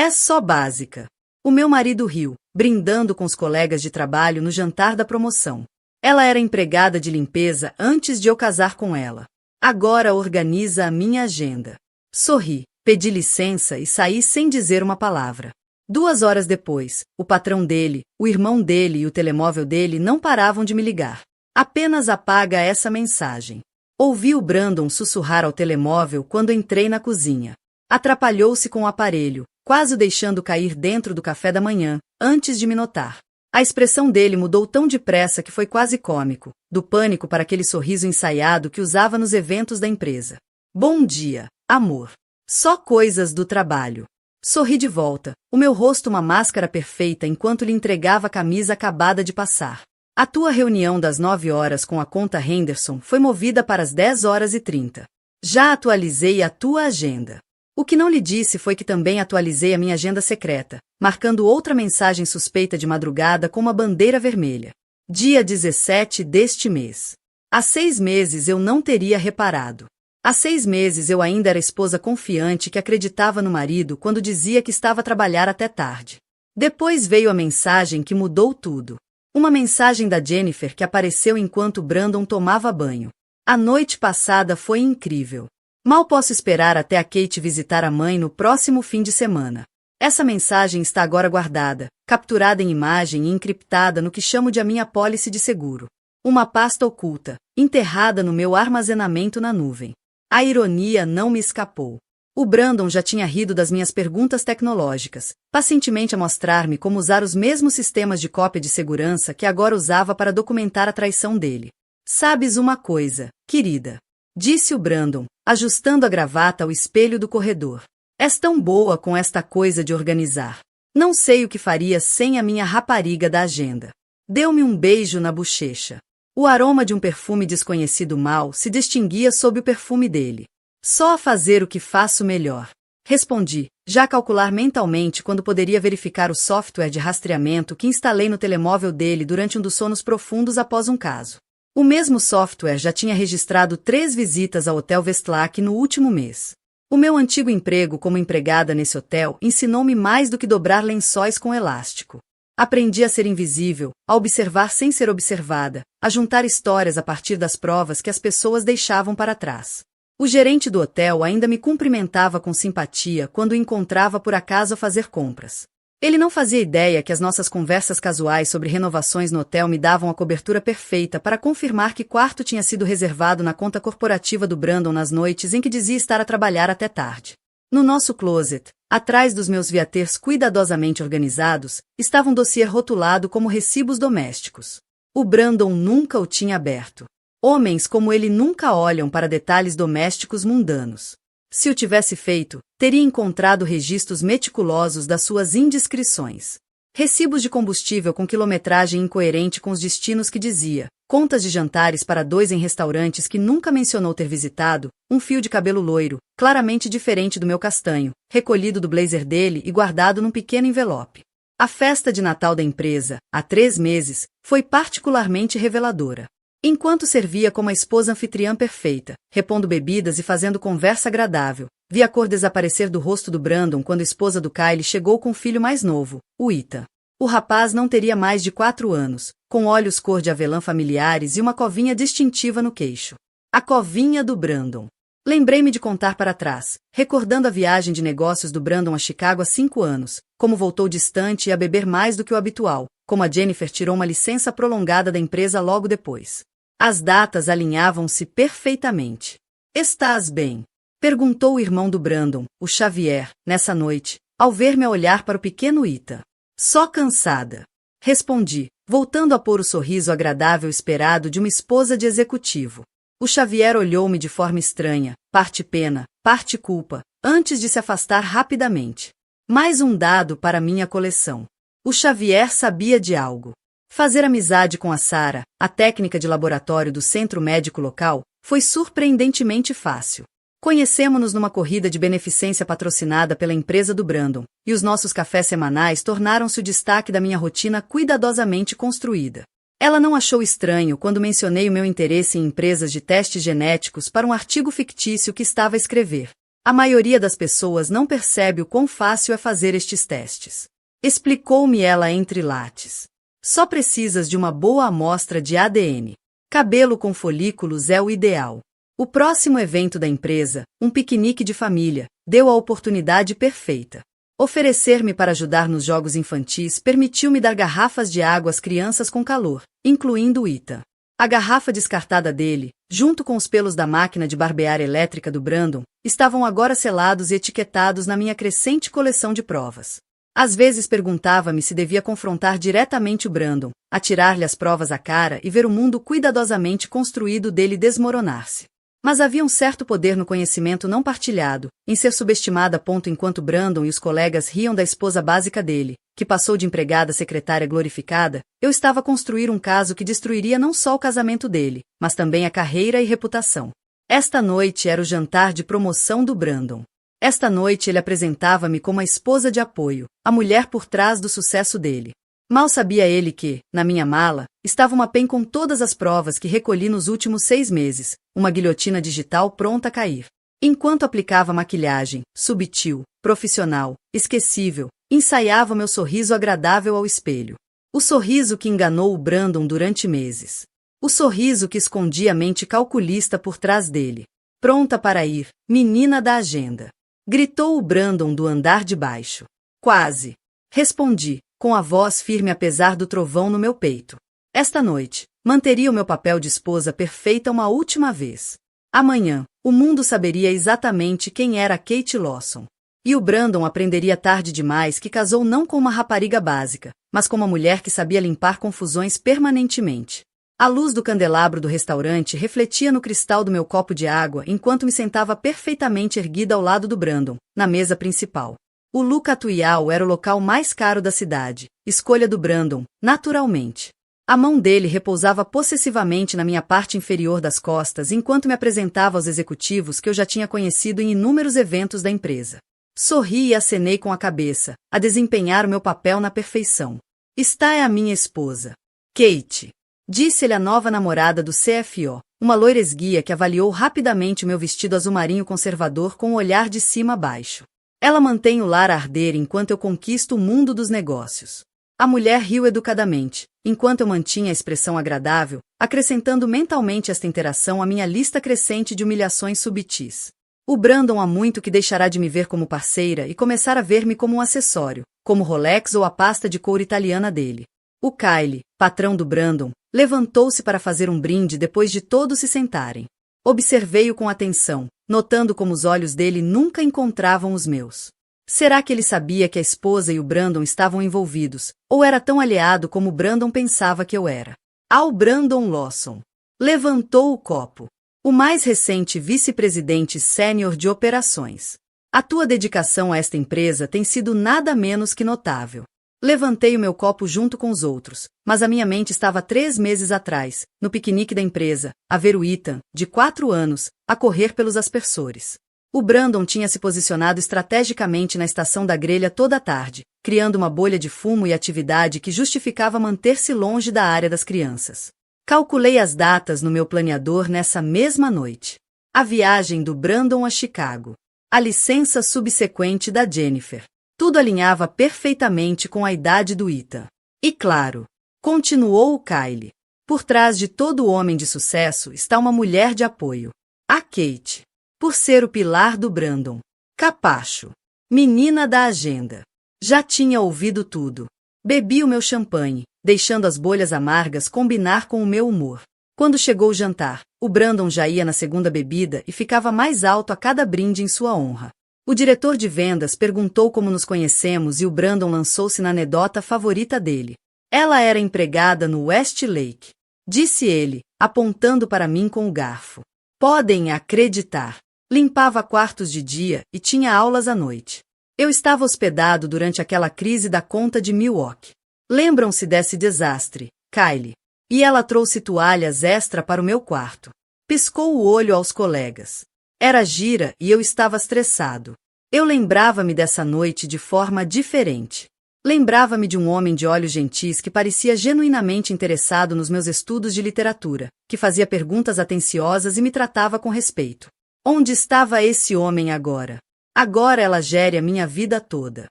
É só básica. O meu marido riu, brindando com os colegas de trabalho no jantar da promoção. Ela era empregada de limpeza antes de eu casar com ela. Agora organiza a minha agenda. Sorri, pedi licença e saí sem dizer uma palavra. 2 horas depois, o patrão dele, o irmão dele e o telemóvel dele não paravam de me ligar. Apenas apaga essa mensagem. Ouvi o Brandon sussurrar ao telemóvel quando entrei na cozinha. Atrapalhou-se com o aparelho, quase o deixando cair dentro do café da manhã, antes de me notar. A expressão dele mudou tão depressa que foi quase cômico, do pânico para aquele sorriso ensaiado que usava nos eventos da empresa. Bom dia, amor. Só coisas do trabalho. Sorri de volta, o meu rosto uma máscara perfeita enquanto lhe entregava a camisa acabada de passar. A tua reunião das 9 horas com a conta Henderson foi movida para as 10h30. Já atualizei a tua agenda. O que não lhe disse foi que também atualizei a minha agenda secreta, marcando outra mensagem suspeita de madrugada com uma bandeira vermelha. Dia 17 deste mês. Há 6 meses eu não teria reparado. Há 6 meses eu ainda era esposa confiante que acreditava no marido quando dizia que estava a trabalhar até tarde. Depois veio a mensagem que mudou tudo. Uma mensagem da Jennifer que apareceu enquanto Brandon tomava banho. A noite passada foi incrível. Mal posso esperar até a Kate visitar a mãe no próximo fim de semana. Essa mensagem está agora guardada, capturada em imagem e encriptada no que chamo de a minha apólice de seguro. Uma pasta oculta, enterrada no meu armazenamento na nuvem. A ironia não me escapou. O Brandon já tinha rido das minhas perguntas tecnológicas, pacientemente a mostrar-me como usar os mesmos sistemas de cópia de segurança que agora usava para documentar a traição dele. Sabes uma coisa, querida? Disse o Brandon, ajustando a gravata ao espelho do corredor. És tão boa com esta coisa de organizar. Não sei o que faria sem a minha rapariga da agenda. Deu-me um beijo na bochecha. O aroma de um perfume desconhecido mal se distinguia sob o perfume dele. Só a fazer o que faço melhor. Respondi, já a calcular mentalmente quando poderia verificar o software de rastreamento que instalei no telemóvel dele durante um dos sonos profundos após um caso. O mesmo software já tinha registrado 3 visitas ao Hotel Westlake no último mês. O meu antigo emprego como empregada nesse hotel ensinou-me mais do que dobrar lençóis com elástico. Aprendi a ser invisível, a observar sem ser observada, a juntar histórias a partir das provas que as pessoas deixavam para trás. O gerente do hotel ainda me cumprimentava com simpatia quando o encontrava por acaso a fazer compras. Ele não fazia ideia que as nossas conversas casuais sobre renovações no hotel me davam a cobertura perfeita para confirmar que quarto tinha sido reservado na conta corporativa do Brandon nas noites em que dizia estar a trabalhar até tarde. No nosso closet, atrás dos meus viaters cuidadosamente organizados, estava um dossiê rotulado como recibos domésticos. O Brandon nunca o tinha aberto. Homens como ele nunca olham para detalhes domésticos mundanos. Se o tivesse feito, teria encontrado registros meticulosos das suas indiscrições. Recibos de combustível com quilometragem incoerente com os destinos que dizia, contas de jantares para 2 em restaurantes que nunca mencionou ter visitado, um fio de cabelo loiro, claramente diferente do meu castanho, recolhido do blazer dele e guardado num pequeno envelope. A festa de Natal da empresa, há 3 meses, foi particularmente reveladora. Enquanto servia como a esposa anfitriã perfeita, repondo bebidas e fazendo conversa agradável, vi a cor desaparecer do rosto do Brandon quando a esposa do Kyle chegou com o filho mais novo, o Ethan. O rapaz não teria mais de 4 anos, com olhos cor de avelã familiares e uma covinha distintiva no queixo. A covinha do Brandon. Lembrei-me de contar para trás, recordando a viagem de negócios do Brandon a Chicago há 5 anos, como voltou distante e a beber mais do que o habitual, como a Jennifer tirou uma licença prolongada da empresa logo depois. As datas alinhavam-se perfeitamente. Estás bem? Perguntou o irmão do Brandon, o Xavier, nessa noite, ao ver-me a olhar para o pequeno Ethan. Só cansada. Respondi, voltando a pôr o sorriso agradável esperado de uma esposa de executivo. O Xavier olhou-me de forma estranha, parte pena, parte culpa, antes de se afastar rapidamente. Mais um dado para minha coleção. O Xavier sabia de algo. Fazer amizade com a Sarah, a técnica de laboratório do centro médico local, foi surpreendentemente fácil. Conhecemo-nos numa corrida de beneficência patrocinada pela empresa do Brandon, e os nossos cafés semanais tornaram-se o destaque da minha rotina cuidadosamente construída. Ela não achou estranho quando mencionei o meu interesse em empresas de testes genéticos para um artigo fictício que estava a escrever. A maioria das pessoas não percebe o quão fácil é fazer estes testes. Explicou-me ela entre lates. Só precisas de uma boa amostra de ADN. Cabelo com folículos é o ideal. O próximo evento da empresa, um piquenique de família, deu a oportunidade perfeita. Oferecer-me para ajudar nos jogos infantis permitiu-me dar garrafas de água às crianças com calor, incluindo o Ethan. A garrafa descartada dele, junto com os pelos da máquina de barbear elétrica do Brandon, estavam agora selados e etiquetados na minha crescente coleção de provas. Às vezes perguntava-me se devia confrontar diretamente o Brandon, atirar-lhe as provas à cara e ver o mundo cuidadosamente construído dele desmoronar-se. Mas havia um certo poder no conhecimento não partilhado, em ser subestimada a ponto enquanto Brandon e os colegas riam da esposa básica dele, que passou de empregada a secretária glorificada, eu estava a construir um caso que destruiria não só o casamento dele, mas também a carreira e reputação. Esta noite era o jantar de promoção do Brandon. Esta noite ele apresentava-me como a esposa de apoio, a mulher por trás do sucesso dele. Mal sabia ele que, na minha mala, estava uma pen com todas as provas que recolhi nos últimos 6 meses, uma guilhotina digital pronta a cair. Enquanto aplicava maquilhagem, subtil, profissional, esquecível, ensaiava meu sorriso agradável ao espelho. O sorriso que enganou o Brandon durante meses. O sorriso que escondia a mente calculista por trás dele. Pronta para ir, menina da agenda. Gritou o Brandon do andar de baixo. Quase. Respondi, com a voz firme apesar do trovão no meu peito. Esta noite, manteria o meu papel de esposa perfeita uma última vez. Amanhã, o mundo saberia exatamente quem era Kate Lawson. E o Brandon aprenderia tarde demais que casou não com uma rapariga básica, mas com uma mulher que sabia limpar confusões permanentemente. A luz do candelabro do restaurante refletia no cristal do meu copo de água enquanto me sentava perfeitamente erguida ao lado do Brandon, na mesa principal. O Luca Tuial era o local mais caro da cidade, escolha do Brandon, naturalmente. A mão dele repousava possessivamente na minha parte inferior das costas enquanto me apresentava aos executivos que eu já tinha conhecido em inúmeros eventos da empresa. Sorri e acenei com a cabeça, a desempenhar o meu papel na perfeição. Esta é a minha esposa. Kate. Disse-lhe a nova namorada do CFO, uma loira esguia que avaliou rapidamente o meu vestido azul marinho conservador com o olhar de cima a baixo. Ela mantém o lar a arder enquanto eu conquisto o mundo dos negócios. A mulher riu educadamente, enquanto eu mantinha a expressão agradável, acrescentando mentalmente esta interação à minha lista crescente de humilhações subtis. O Brandon há muito que deixará de me ver como parceira e começar a ver-me como um acessório, como Rolex ou a pasta de couro italiana dele. O Kyle, patrão do Brandon, levantou-se para fazer um brinde depois de todos se sentarem. Observei-o com atenção, notando como os olhos dele nunca encontravam os meus. Será que ele sabia que a esposa e o Brandon estavam envolvidos, ou era tão aliado como o Brandon pensava que eu era? Ao Brandon Lawson. Levantou o copo. O mais recente vice-presidente sênior de operações. A tua dedicação a esta empresa tem sido nada menos que notável. Levantei o meu copo junto com os outros, mas a minha mente estava 3 meses atrás, no piquenique da empresa, a ver o Ethan, de 4 anos, a correr pelos aspersores. O Brandon tinha se posicionado estrategicamente na estação da grelha toda a tarde, criando uma bolha de fumo e atividade que justificava manter-se longe da área das crianças. Calculei as datas no meu planeador nessa mesma noite. A viagem do Brandon a Chicago. A licença subsequente da Jennifer. Tudo alinhava perfeitamente com a idade do Ethan. E claro, continuou o Kyle. Por trás de todo homem de sucesso está uma mulher de apoio. A Kate. Por ser o pilar do Brandon. Capacho. Menina da agenda. Já tinha ouvido tudo. Bebi o meu champanhe, deixando as bolhas amargas combinar com o meu humor. Quando chegou o jantar, o Brandon já ia na segunda bebida e ficava mais alto a cada brinde em sua honra. O diretor de vendas perguntou como nos conhecemos e o Brandon lançou-se na anedota favorita dele. Ela era empregada no Westlake. Disse ele, apontando para mim com o garfo. Podem acreditar. Limpava quartos de dia e tinha aulas à noite. Eu estava hospedado durante aquela crise da conta de Milwaukee. Lembram-se desse desastre, Kyle? E ela trouxe toalhas extra para o meu quarto. Piscou o olho aos colegas. Era gira e eu estava estressado. Eu lembrava-me dessa noite de forma diferente. Lembrava-me de um homem de olhos gentis que parecia genuinamente interessado nos meus estudos de literatura, que fazia perguntas atenciosas e me tratava com respeito. Onde estava esse homem agora? Agora ela gere a minha vida toda.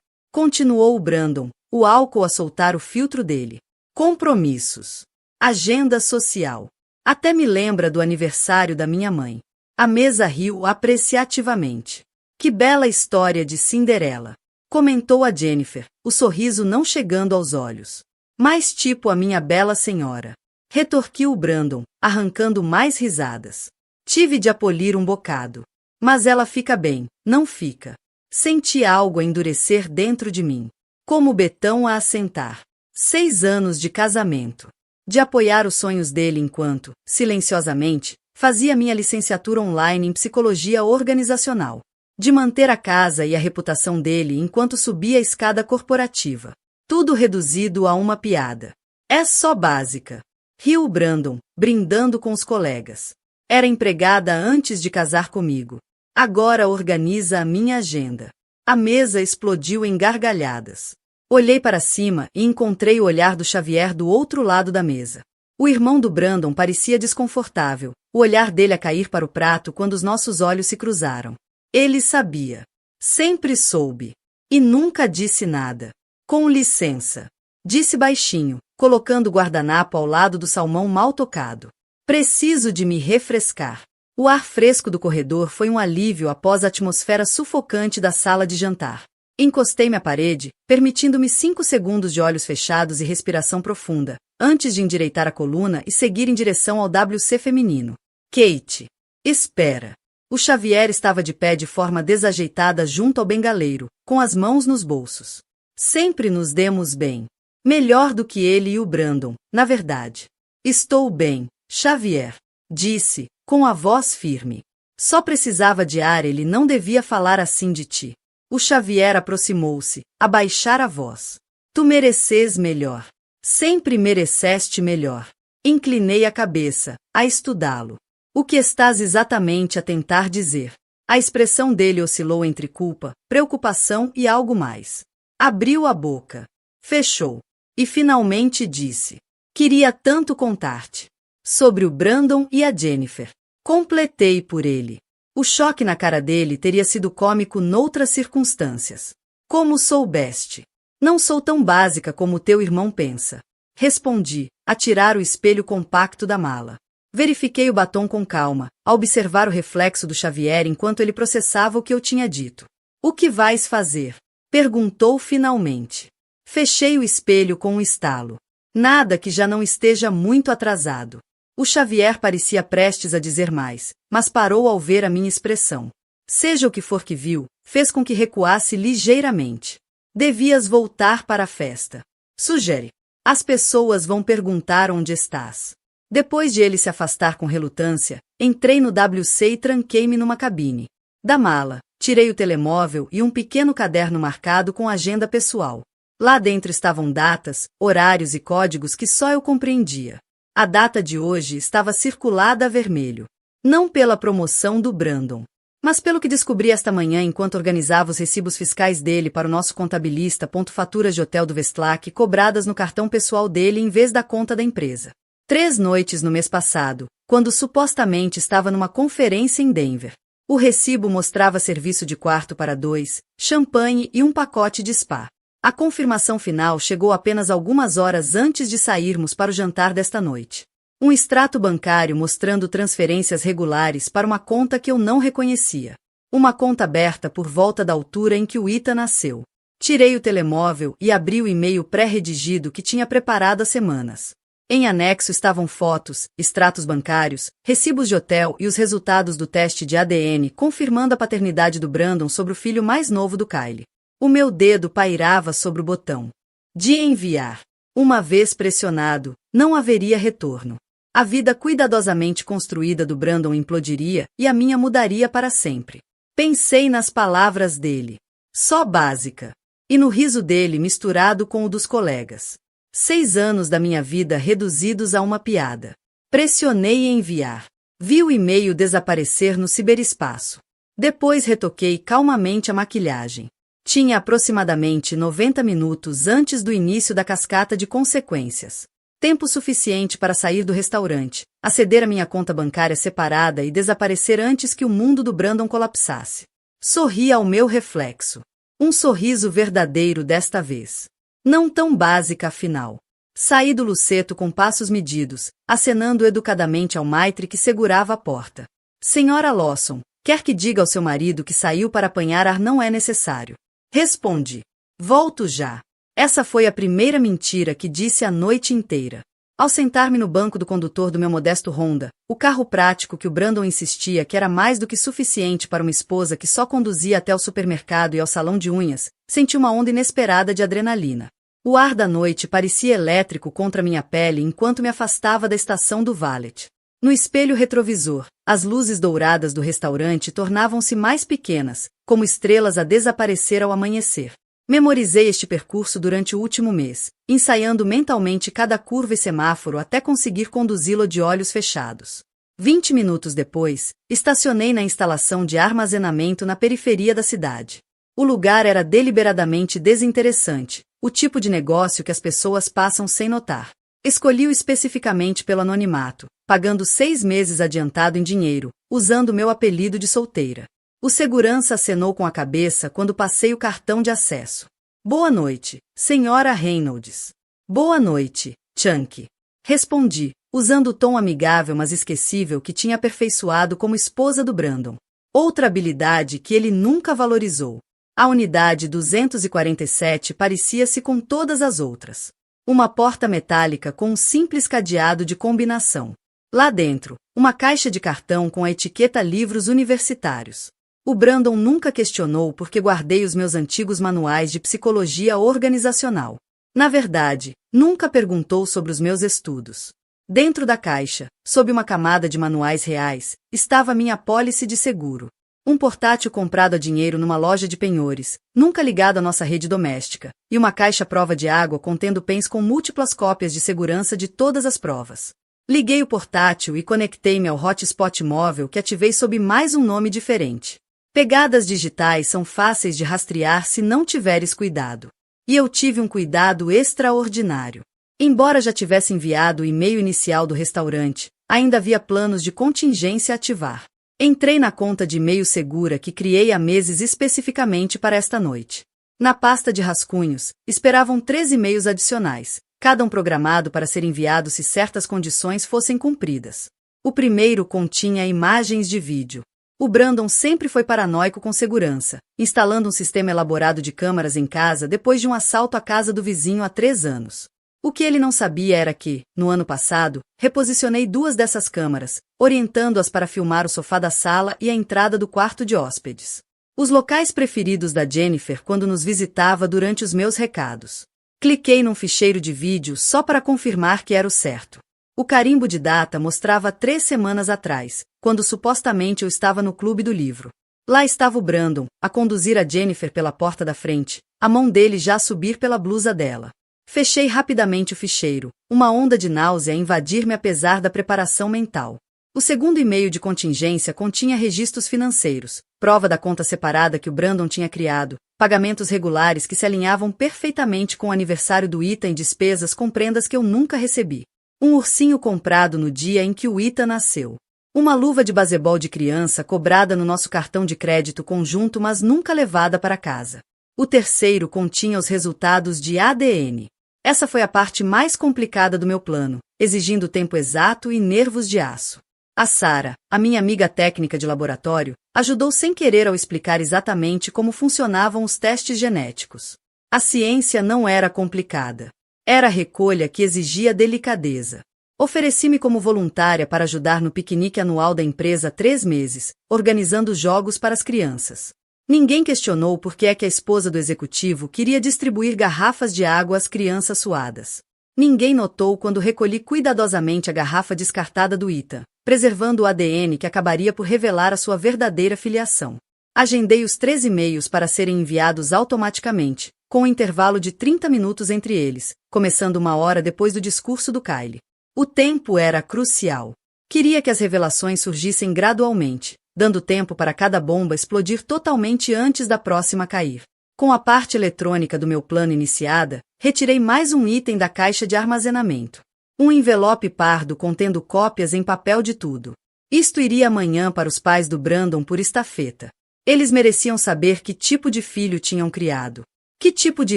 Continuou o Brandon, o álcool a soltar o filtro dele. Compromissos. Agenda social. Até me lembra do aniversário da minha mãe. A mesa riu apreciativamente. Que bela história de Cinderela. Comentou a Jennifer, o sorriso não chegando aos olhos. Mais tipo a minha bela senhora. Retorquiu o Brandon, arrancando mais risadas. Tive de a polir um bocado. Mas ela fica bem, não fica. Senti algo a endurecer dentro de mim. Como Betão a assentar. 6 anos de casamento. De apoiar os sonhos dele enquanto, silenciosamente, fazia minha licenciatura online em psicologia organizacional. De manter a casa e a reputação dele enquanto subia a escada corporativa. Tudo reduzido a uma piada. É só básica. Riu Brandon, brindando com os colegas. Era empregada antes de casar comigo. Agora organiza a minha agenda. A mesa explodiu em gargalhadas. Olhei para cima e encontrei o olhar do Xavier do outro lado da mesa. O irmão do Brandon parecia desconfortável, o olhar dele a cair para o prato quando os nossos olhos se cruzaram. Ele sabia. Sempre soube. E nunca disse nada. Com licença. Disse baixinho, colocando o guardanapo ao lado do salmão mal tocado. Preciso de me refrescar. O ar fresco do corredor foi um alívio após a atmosfera sufocante da sala de jantar. Encostei-me à parede, permitindo-me 5 segundos de olhos fechados e respiração profunda, antes de endireitar a coluna e seguir em direção ao WC feminino. Kate. Espera. O Xavier estava de pé de forma desajeitada junto ao bengaleiro, com as mãos nos bolsos. Sempre nos demos bem. Melhor do que ele e o Brandon, na verdade. Estou bem, Xavier. Disse, com a voz firme. Só precisava de ar, ele não devia falar assim de ti. O Xavier aproximou-se, a baixar a voz. Tu mereces melhor. Sempre mereceste melhor. Inclinei a cabeça, a estudá-lo. O que estás exatamente a tentar dizer? A expressão dele oscilou entre culpa, preocupação e algo mais. Abriu a boca. Fechou. E finalmente disse. Queria tanto contar-te. Sobre o Brandon e a Jennifer. Completei por ele. O choque na cara dele teria sido cômico noutras circunstâncias. Como soubeste? Não sou tão básica como teu irmão pensa. Respondi, a tirar o espelho compacto da mala. Verifiquei o batom com calma, a observar o reflexo do Xavier enquanto ele processava o que eu tinha dito. O que vais fazer? Perguntou finalmente. Fechei o espelho com um estalo. Nada que já não esteja muito atrasado. O Xavier parecia prestes a dizer mais, mas parou ao ver a minha expressão. Seja o que for que viu, fez com que recuasse ligeiramente. Devias voltar para a festa. Sugere. As pessoas vão perguntar onde estás. Depois de ele se afastar com relutância, entrei no WC e tranquei-me numa cabine. Da mala, tirei o telemóvel e um pequeno caderno marcado com agenda pessoal. Lá dentro estavam datas, horários e códigos que só eu compreendia. A data de hoje estava circulada a vermelho. Não pela promoção do Brandon, mas pelo que descobri esta manhã enquanto organizava os recibos fiscais dele para o nosso contabilista. Faturas de hotel do Westlake cobradas no cartão pessoal dele em vez da conta da empresa. 3 noites no mês passado, quando supostamente estava numa conferência em Denver. O recibo mostrava serviço de quarto para 2, champanhe e um pacote de spa. A confirmação final chegou apenas algumas horas antes de sairmos para o jantar desta noite. Um extrato bancário mostrando transferências regulares para uma conta que eu não reconhecia. Uma conta aberta por volta da altura em que o Ita nasceu. Tirei o telemóvel e abri o e-mail pré-redigido que tinha preparado há semanas. Em anexo estavam fotos, extratos bancários, recibos de hotel e os resultados do teste de ADN confirmando a paternidade do Brandon sobre o filho mais novo do Kyle. O meu dedo pairava sobre o botão de enviar. Uma vez pressionado, não haveria retorno. A vida cuidadosamente construída do Brandon implodiria e a minha mudaria para sempre. Pensei nas palavras dele. Só básica. E no riso dele misturado com o dos colegas. 6 anos da minha vida reduzidos a uma piada. Pressionei enviar. Vi o e-mail desaparecer no ciberespaço. Depois retoquei calmamente a maquilhagem. Tinha aproximadamente 90 minutos antes do início da cascata de consequências. Tempo suficiente para sair do restaurante, aceder a minha conta bancária separada e desaparecer antes que o mundo do Brandon colapsasse. Sorri ao meu reflexo. Um sorriso verdadeiro desta vez. Não tão básica afinal. Saí do luceto com passos medidos, acenando educadamente ao maitre que segurava a porta. Senhora Lawson, quer que diga ao seu marido que saiu para apanhar ar? Não é necessário. Respondi. Volto já. Essa foi a primeira mentira que disse a noite inteira. Ao sentar-me no banco do condutor do meu modesto Honda, o carro prático que o Brandon insistia que era mais do que suficiente para uma esposa que só conduzia até o supermercado e ao salão de unhas, senti uma onda inesperada de adrenalina. O ar da noite parecia elétrico contra minha pele enquanto me afastava da estação do valet. No espelho retrovisor, as luzes douradas do restaurante tornavam-se mais pequenas, como estrelas a desaparecer ao amanhecer. Memorizei este percurso durante o último mês, ensaiando mentalmente cada curva e semáforo até conseguir conduzi-lo de olhos fechados. 20 minutos depois, estacionei na instalação de armazenamento na periferia da cidade. O lugar era deliberadamente desinteressante, o tipo de negócio que as pessoas passam sem notar. Escolhi-o especificamente pelo anonimato, pagando 6 meses adiantado em dinheiro, usando meu apelido de solteira. O segurança acenou com a cabeça quando passei o cartão de acesso. Boa noite, senhora Reynolds. Boa noite, Chunky. Respondi, usando o tom amigável mas esquecível que tinha aperfeiçoado como esposa do Brandon. Outra habilidade que ele nunca valorizou. A unidade 247 parecia-se com todas as outras. Uma porta metálica com um simples cadeado de combinação. Lá dentro, uma caixa de cartão com a etiqueta Livros Universitários. O Brandon nunca questionou por que guardei os meus antigos manuais de psicologia organizacional. Na verdade, nunca perguntou sobre os meus estudos. Dentro da caixa, sob uma camada de manuais reais, estava minha apólice de seguro. Um portátil comprado a dinheiro numa loja de penhores, nunca ligado à nossa rede doméstica, e uma caixa prova de água contendo pens com múltiplas cópias de segurança de todas as provas. Liguei o portátil e conectei-me ao hotspot móvel que ativei sob mais um nome diferente. Pegadas digitais são fáceis de rastrear se não tiveres cuidado. E eu tive um cuidado extraordinário. Embora já tivesse enviado o e-mail inicial do restaurante, ainda havia planos de contingência a ativar. Entrei na conta de e-mail segura que criei há meses especificamente para esta noite. Na pasta de rascunhos, esperavam 3 e-mails adicionais, cada um programado para ser enviado se certas condições fossem cumpridas. O primeiro continha imagens de vídeo. O Brandon sempre foi paranoico com segurança, instalando um sistema elaborado de câmaras em casa depois de um assalto à casa do vizinho há 3 anos. O que ele não sabia era que, no ano passado, reposicionei 2 dessas câmaras, orientando-as para filmar o sofá da sala e a entrada do quarto de hóspedes. Os locais preferidos da Jennifer quando nos visitava durante os meus recados. Cliquei num ficheiro de vídeo só para confirmar que era o certo. O carimbo de data mostrava 3 semanas atrás, quando supostamente eu estava no clube do livro. Lá estava o Brandon, a conduzir a Jennifer pela porta da frente, a mão dele já a subir pela blusa dela. Fechei rapidamente o ficheiro, uma onda de náusea a invadir-me apesar da preparação mental. O segundo e-mail de contingência continha registros financeiros, prova da conta separada que o Brandon tinha criado, pagamentos regulares que se alinhavam perfeitamente com o aniversário do Ethan e despesas com prendas que eu nunca recebi. Um ursinho comprado no dia em que o Ethan nasceu. Uma luva de basebol de criança cobrada no nosso cartão de crédito conjunto mas nunca levada para casa. O terceiro continha os resultados de ADN. Essa foi a parte mais complicada do meu plano, exigindo tempo exato e nervos de aço. A Sarah, a minha amiga técnica de laboratório, ajudou sem querer ao explicar exatamente como funcionavam os testes genéticos. A ciência não era complicada. Era a recolha que exigia delicadeza. Ofereci-me como voluntária para ajudar no piquenique anual da empresa há 3 meses, organizando jogos para as crianças. Ninguém questionou por que é que a esposa do executivo queria distribuir garrafas de água às crianças suadas. Ninguém notou quando recolhi cuidadosamente a garrafa descartada do Ethan, preservando o ADN que acabaria por revelar a sua verdadeira filiação. Agendei os 3 e-mails para serem enviados automaticamente, com um intervalo de 30 minutos entre eles, começando 1 hora depois do discurso do Kyle. O tempo era crucial. Queria que as revelações surgissem gradualmente, dando tempo para cada bomba explodir totalmente antes da próxima cair. Com a parte eletrônica do meu plano iniciada, retirei mais um item da caixa de armazenamento. Um envelope pardo contendo cópias em papel de tudo. Isto iria amanhã para os pais do Brandon por estafeta. Eles mereciam saber que tipo de filho tinham criado. Que tipo de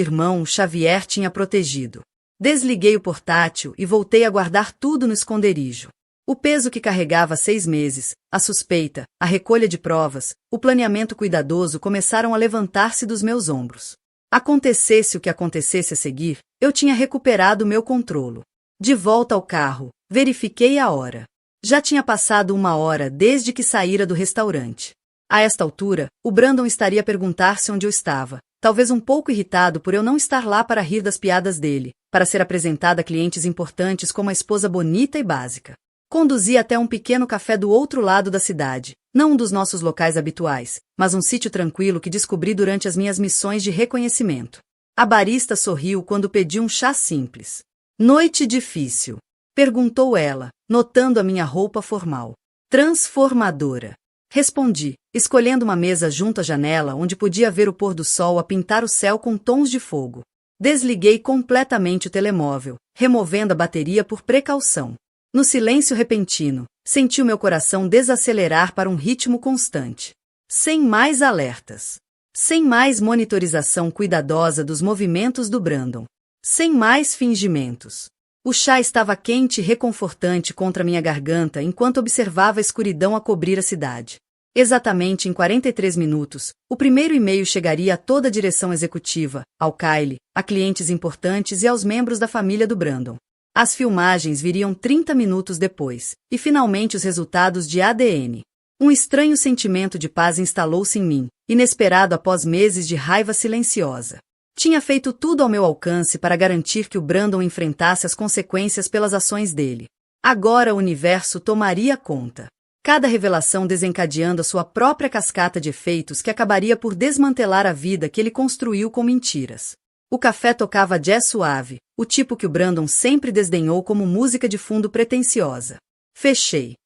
irmão Xavier tinha protegido. Desliguei o portátil e voltei a guardar tudo no esconderijo. O peso que carregava há 6 meses, a suspeita, a recolha de provas, o planeamento cuidadoso começaram a levantar-se dos meus ombros. Acontecesse o que acontecesse a seguir, eu tinha recuperado meu controlo. De volta ao carro, verifiquei a hora. Já tinha passado 1 hora desde que saíra do restaurante. A esta altura, o Brandon estaria a perguntar-se onde eu estava, talvez um pouco irritado por eu não estar lá para rir das piadas dele, para ser apresentada a clientes importantes como a esposa bonita e básica. Conduzi até um pequeno café do outro lado da cidade, não um dos nossos locais habituais, mas um sítio tranquilo que descobri durante as minhas missões de reconhecimento. A barista sorriu quando pedi um chá simples. Noite difícil? Perguntou ela, notando a minha roupa formal. Transformadora. Respondi, escolhendo uma mesa junto à janela onde podia ver o pôr do sol a pintar o céu com tons de fogo. Desliguei completamente o telemóvel, removendo a bateria por precaução. No silêncio repentino, senti o meu coração desacelerar para um ritmo constante. Sem mais alertas. Sem mais monitorização cuidadosa dos movimentos do Brandon. Sem mais fingimentos. O chá estava quente e reconfortante contra minha garganta enquanto observava a escuridão a cobrir a cidade. Exatamente em 43 minutos, o primeiro e-mail chegaria a toda a direção executiva, ao Kyle, a clientes importantes e aos membros da família do Brandon. As filmagens viriam 30 minutos depois, e finalmente os resultados de ADN. Um estranho sentimento de paz instalou-se em mim, inesperado após meses de raiva silenciosa. Tinha feito tudo ao meu alcance para garantir que o Brandon enfrentasse as consequências pelas ações dele. Agora o universo tomaria conta. Cada revelação desencadeando a sua própria cascata de efeitos que acabaria por desmantelar a vida que ele construiu com mentiras. O café tocava jazz suave, o tipo que o Brandon sempre desdenhou como música de fundo pretensiosa. Fechei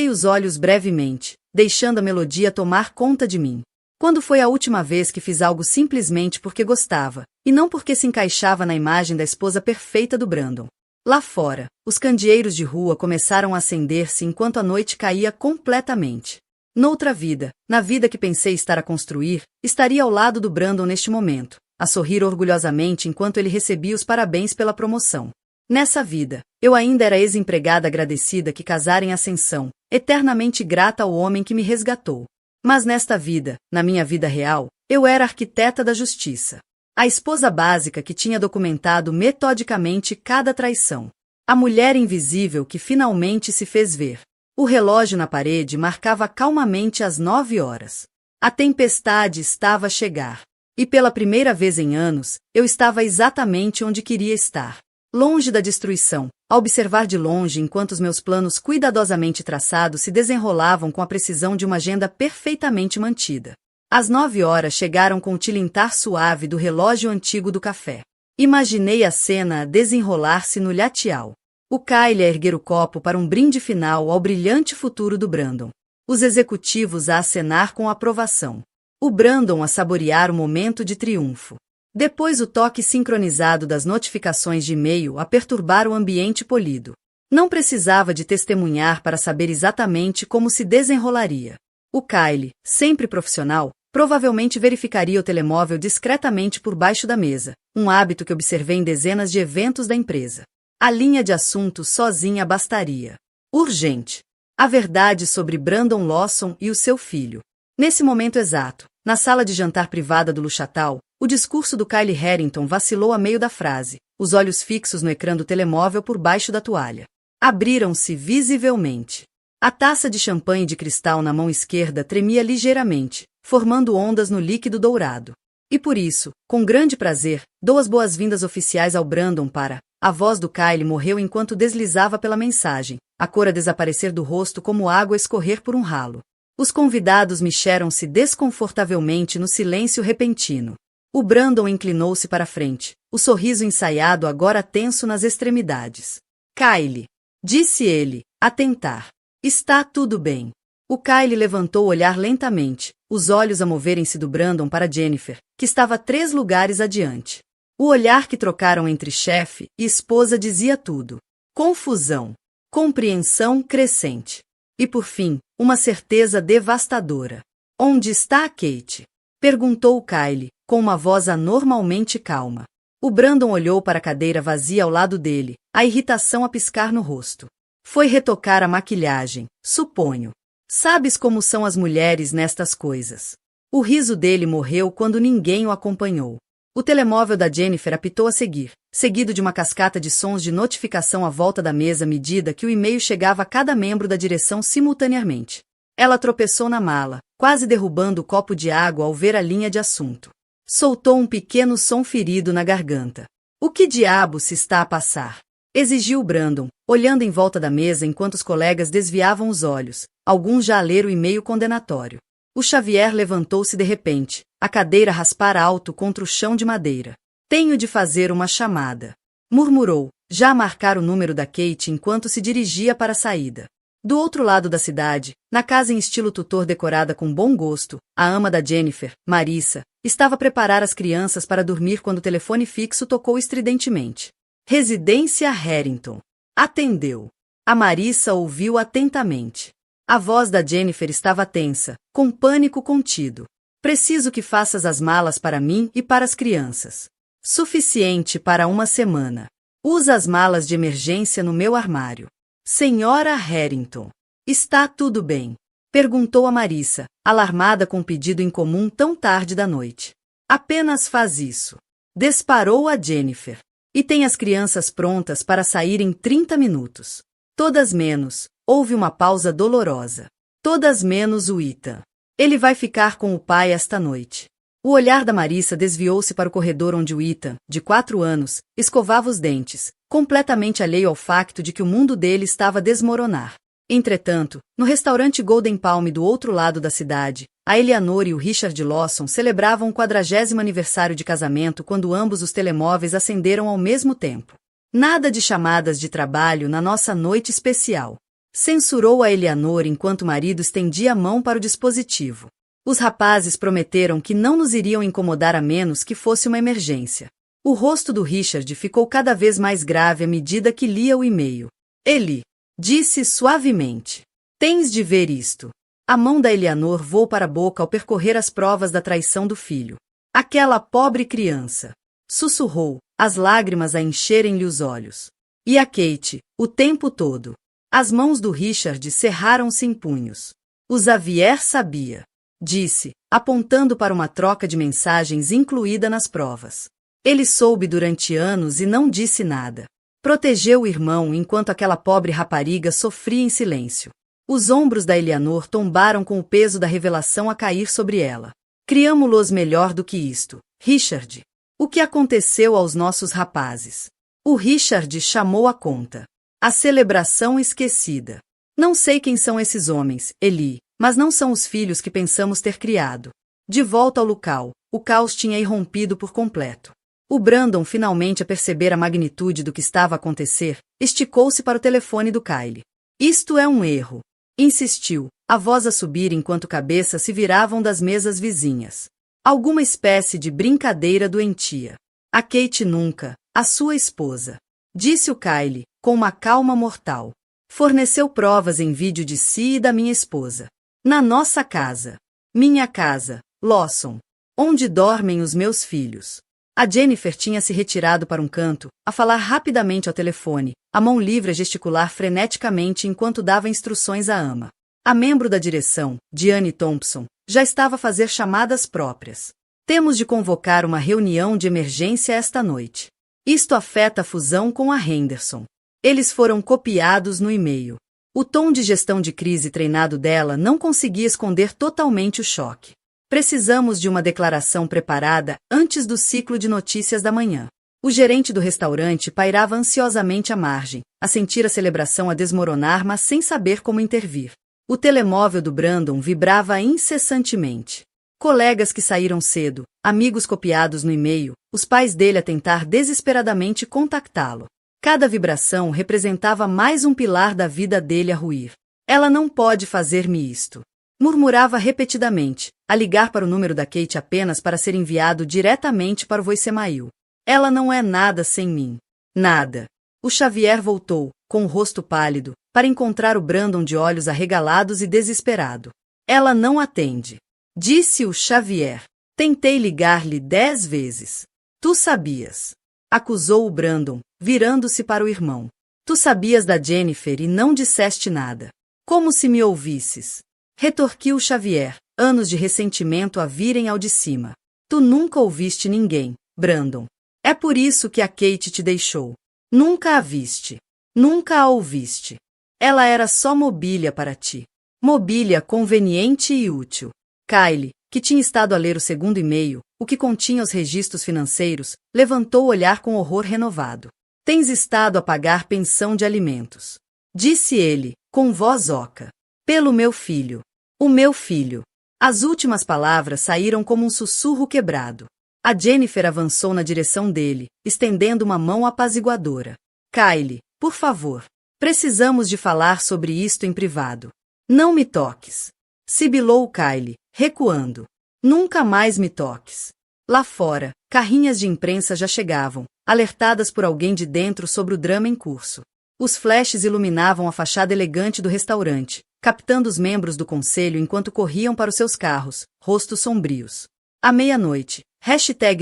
os olhos brevemente, deixando a melodia tomar conta de mim. Quando foi a última vez que fiz algo simplesmente porque gostava, e não porque se encaixava na imagem da esposa perfeita do Brandon? Lá fora, os candeeiros de rua começaram a acender-se enquanto a noite caía completamente. Noutra vida, na vida que pensei estar a construir, estaria ao lado do Brandon neste momento, a sorrir orgulhosamente enquanto ele recebia os parabéns pela promoção. Nessa vida, eu ainda era ex-empregada agradecida que casara em ascensão, eternamente grata ao homem que me resgatou. Mas nesta vida, na minha vida real, eu era arquiteta da justiça. A esposa básica que tinha documentado metodicamente cada traição. A mulher invisível que finalmente se fez ver. O relógio na parede marcava calmamente as 9 horas. A tempestade estava a chegar. E pela primeira vez em anos, eu estava exatamente onde queria estar. Longe da destruição, a observar de longe enquanto os meus planos cuidadosamente traçados se desenrolavam com a precisão de uma agenda perfeitamente mantida. As 9 horas chegaram com o tilintar suave do relógio antigo do café. Imaginei a cena a desenrolar-se no lhatial. O Kyle a erguer o copo para um brinde final ao brilhante futuro do Brandon. Os executivos a acenar com aprovação. O Brandon a saborear o momento de triunfo. Depois o toque sincronizado das notificações de e-mail a perturbar o ambiente polido. Não precisava de testemunhar para saber exatamente como se desenrolaria. O Kyle, sempre profissional, provavelmente verificaria o telemóvel discretamente por baixo da mesa, um hábito que observei em dezenas de eventos da empresa. A linha de assuntos sozinha bastaria. Urgente. A verdade sobre Brandon Lawson e o seu filho. Nesse momento exato, na sala de jantar privada do Luchatal, o discurso do Kyle Harrington vacilou a meio da frase, os olhos fixos no ecrã do telemóvel por baixo da toalha. Abriram-se visivelmente. A taça de champanhe de cristal na mão esquerda tremia ligeiramente, formando ondas no líquido dourado. E por isso, com grande prazer, dou as boas-vindas oficiais ao Brandon para... A voz do Kyle morreu enquanto deslizava pela mensagem, a cor a desaparecer do rosto como água a escorrer por um ralo. Os convidados mexeram-se desconfortavelmente no silêncio repentino. O Brandon inclinou-se para a frente, o sorriso ensaiado agora tenso nas extremidades. Kyle, disse ele, a tentar. Está tudo bem. O Kyle levantou o olhar lentamente, os olhos a moverem-se do Brandon para Jennifer, que estava 3 lugares adiante. O olhar que trocaram entre chefe e esposa dizia tudo. confusão, compreensão crescente. E por fim, uma certeza devastadora. Onde está a Kate? Perguntou Kyle, com uma voz anormalmente calma. O Brandon olhou para a cadeira vazia ao lado dele, a irritação a piscar no rosto. Foi retocar a maquilhagem, suponho. Sabes como são as mulheres nestas coisas. O riso dele morreu quando ninguém o acompanhou. O telemóvel da Jennifer apitou a seguir, seguido de uma cascata de sons de notificação à volta da mesa à medida que o e-mail chegava a cada membro da direção simultaneamente. Ela tropeçou na mala, quase derrubando o copo de água ao ver a linha de assunto. Soltou um pequeno som ferido na garganta. O que diabo se está a passar? Exigiu Brandon, olhando em volta da mesa enquanto os colegas desviavam os olhos, alguns já a ler o e-mail condenatório. O Xavier levantou-se de repente, a cadeira a raspar alto contra o chão de madeira. Tenho de fazer uma chamada, murmurou, já a marcar o número da Kate enquanto se dirigia para a saída. Do outro lado da cidade, na casa em estilo tutor decorada com bom gosto, a ama da Jennifer, Marissa, estava a preparar as crianças para dormir quando o telefone fixo tocou estridentemente. Residência Harrington. Atendeu. A Marissa ouviu atentamente. A voz da Jennifer estava tensa, com pânico contido. Preciso que faças as malas para mim e para as crianças. Suficiente para uma semana. Usa as malas de emergência no meu armário. Senhora Harrington. Está tudo bem? Perguntou a Marissa, alarmada com o pedido incomum tão tarde da noite. Apenas faz isso. Disparou a Jennifer. E tem as crianças prontas para sair em 30 minutos. Todas menos. Houve uma pausa dolorosa. Todas menos o Ethan. Ele vai ficar com o pai esta noite. O olhar da Marissa desviou-se para o corredor onde o Ethan, de 4 anos, escovava os dentes, completamente alheio ao facto de que o mundo dele estava a desmoronar. Entretanto, no restaurante Golden Palm do outro lado da cidade, a Eleanor e o Richard Lawson celebravam o 40º aniversário de casamento quando ambos os telemóveis acenderam ao mesmo tempo. Nada de chamadas de trabalho na nossa noite especial. Censurou a Eleanor enquanto o marido estendia a mão para o dispositivo. Os rapazes prometeram que não nos iriam incomodar a menos que fosse uma emergência. O rosto do Richard ficou cada vez mais grave à medida que lia o e-mail. Eli, disse suavemente. Tens de ver isto. A mão da Eleanor voou para a boca ao percorrer as provas da traição do filho. Aquela pobre criança. Sussurrou, as lágrimas a encherem-lhe os olhos. E a Kate, o tempo todo. As mãos do Richard cerraram-se em punhos. O Xavier sabia. Disse, apontando para uma troca de mensagens incluída nas provas. Ele soube durante anos e não disse nada. Protegeu o irmão enquanto aquela pobre rapariga sofria em silêncio. Os ombros da Eleanor tombaram com o peso da revelação a cair sobre ela. Criamo-los melhor do que isto, Richard. O que aconteceu aos nossos rapazes? O Richard chamou a conta. A celebração esquecida. Não sei quem são esses homens, Eli, mas não são os filhos que pensamos ter criado. De volta ao local, o caos tinha irrompido por completo. O Brandon, finalmente a perceber a magnitude do que estava a acontecer, esticou-se para o telefone do Kyle. Isto é um erro, insistiu, a voz a subir enquanto cabeças se viravam das mesas vizinhas. Alguma espécie de brincadeira doentia. A Kate nunca, a sua esposa. Disse o Kyle, com uma calma mortal. Forneceu provas em vídeo de si e da minha esposa. Na nossa casa. Minha casa, Lawson. Onde dormem os meus filhos. A Jennifer tinha se retirado para um canto, a falar rapidamente ao telefone, a mão livre a gesticular freneticamente enquanto dava instruções à ama. A membro da direção, Diane Thompson, já estava a fazer chamadas próprias. Temos de convocar uma reunião de emergência esta noite. Isto afeta a fusão com a Henderson. Eles foram copiados no e-mail. O tom de gestão de crise treinado dela não conseguia esconder totalmente o choque. Precisamos de uma declaração preparada antes do ciclo de notícias da manhã. O gerente do restaurante pairava ansiosamente à margem, a sentir a celebração a desmoronar, mas sem saber como intervir. O telemóvel do Brandon vibrava incessantemente. Colegas que saíram cedo, amigos copiados no e-mail, os pais dele a tentar desesperadamente contactá-lo. Cada vibração representava mais um pilar da vida dele a ruir. Ela não pode fazer-me isto. Murmurava repetidamente, a ligar para o número da Kate apenas para ser enviado diretamente para o voicemail. Ela não é nada sem mim. Nada. O Xavier voltou, com o rosto pálido, para encontrar o Brandon de olhos arregalados e desesperado. Ela não atende. Disse o Xavier. Tentei ligar-lhe 10 vezes. Tu sabias. Acusou o Brandon, virando-se para o irmão. Tu sabias da Jennifer e não disseste nada. Como se me ouvisses. Retorquiu Xavier, anos de ressentimento a virem ao de cima. Tu nunca ouviste ninguém, Brandon. É por isso que a Kate te deixou. Nunca a viste. Nunca a ouviste. Ela era só mobília para ti. Mobília conveniente e útil. Kylie, que tinha estado a ler o segundo e-mail, o que continha os registros financeiros, levantou o olhar com horror renovado. Tens estado a pagar pensão de alimentos. Disse ele, com voz oca. Pelo meu filho. O meu filho. As últimas palavras saíram como um sussurro quebrado. A Jennifer avançou na direção dele, estendendo uma mão apaziguadora. Kylie, por favor. Precisamos de falar sobre isto em privado. Não me toques. Sibilou Kylie, recuando. Nunca mais me toques. Lá fora, carrinhas de imprensa já chegavam, alertadas por alguém de dentro sobre o drama em curso. Os flashes iluminavam a fachada elegante do restaurante, captando os membros do conselho enquanto corriam para os seus carros, rostos sombrios. À meia-noite,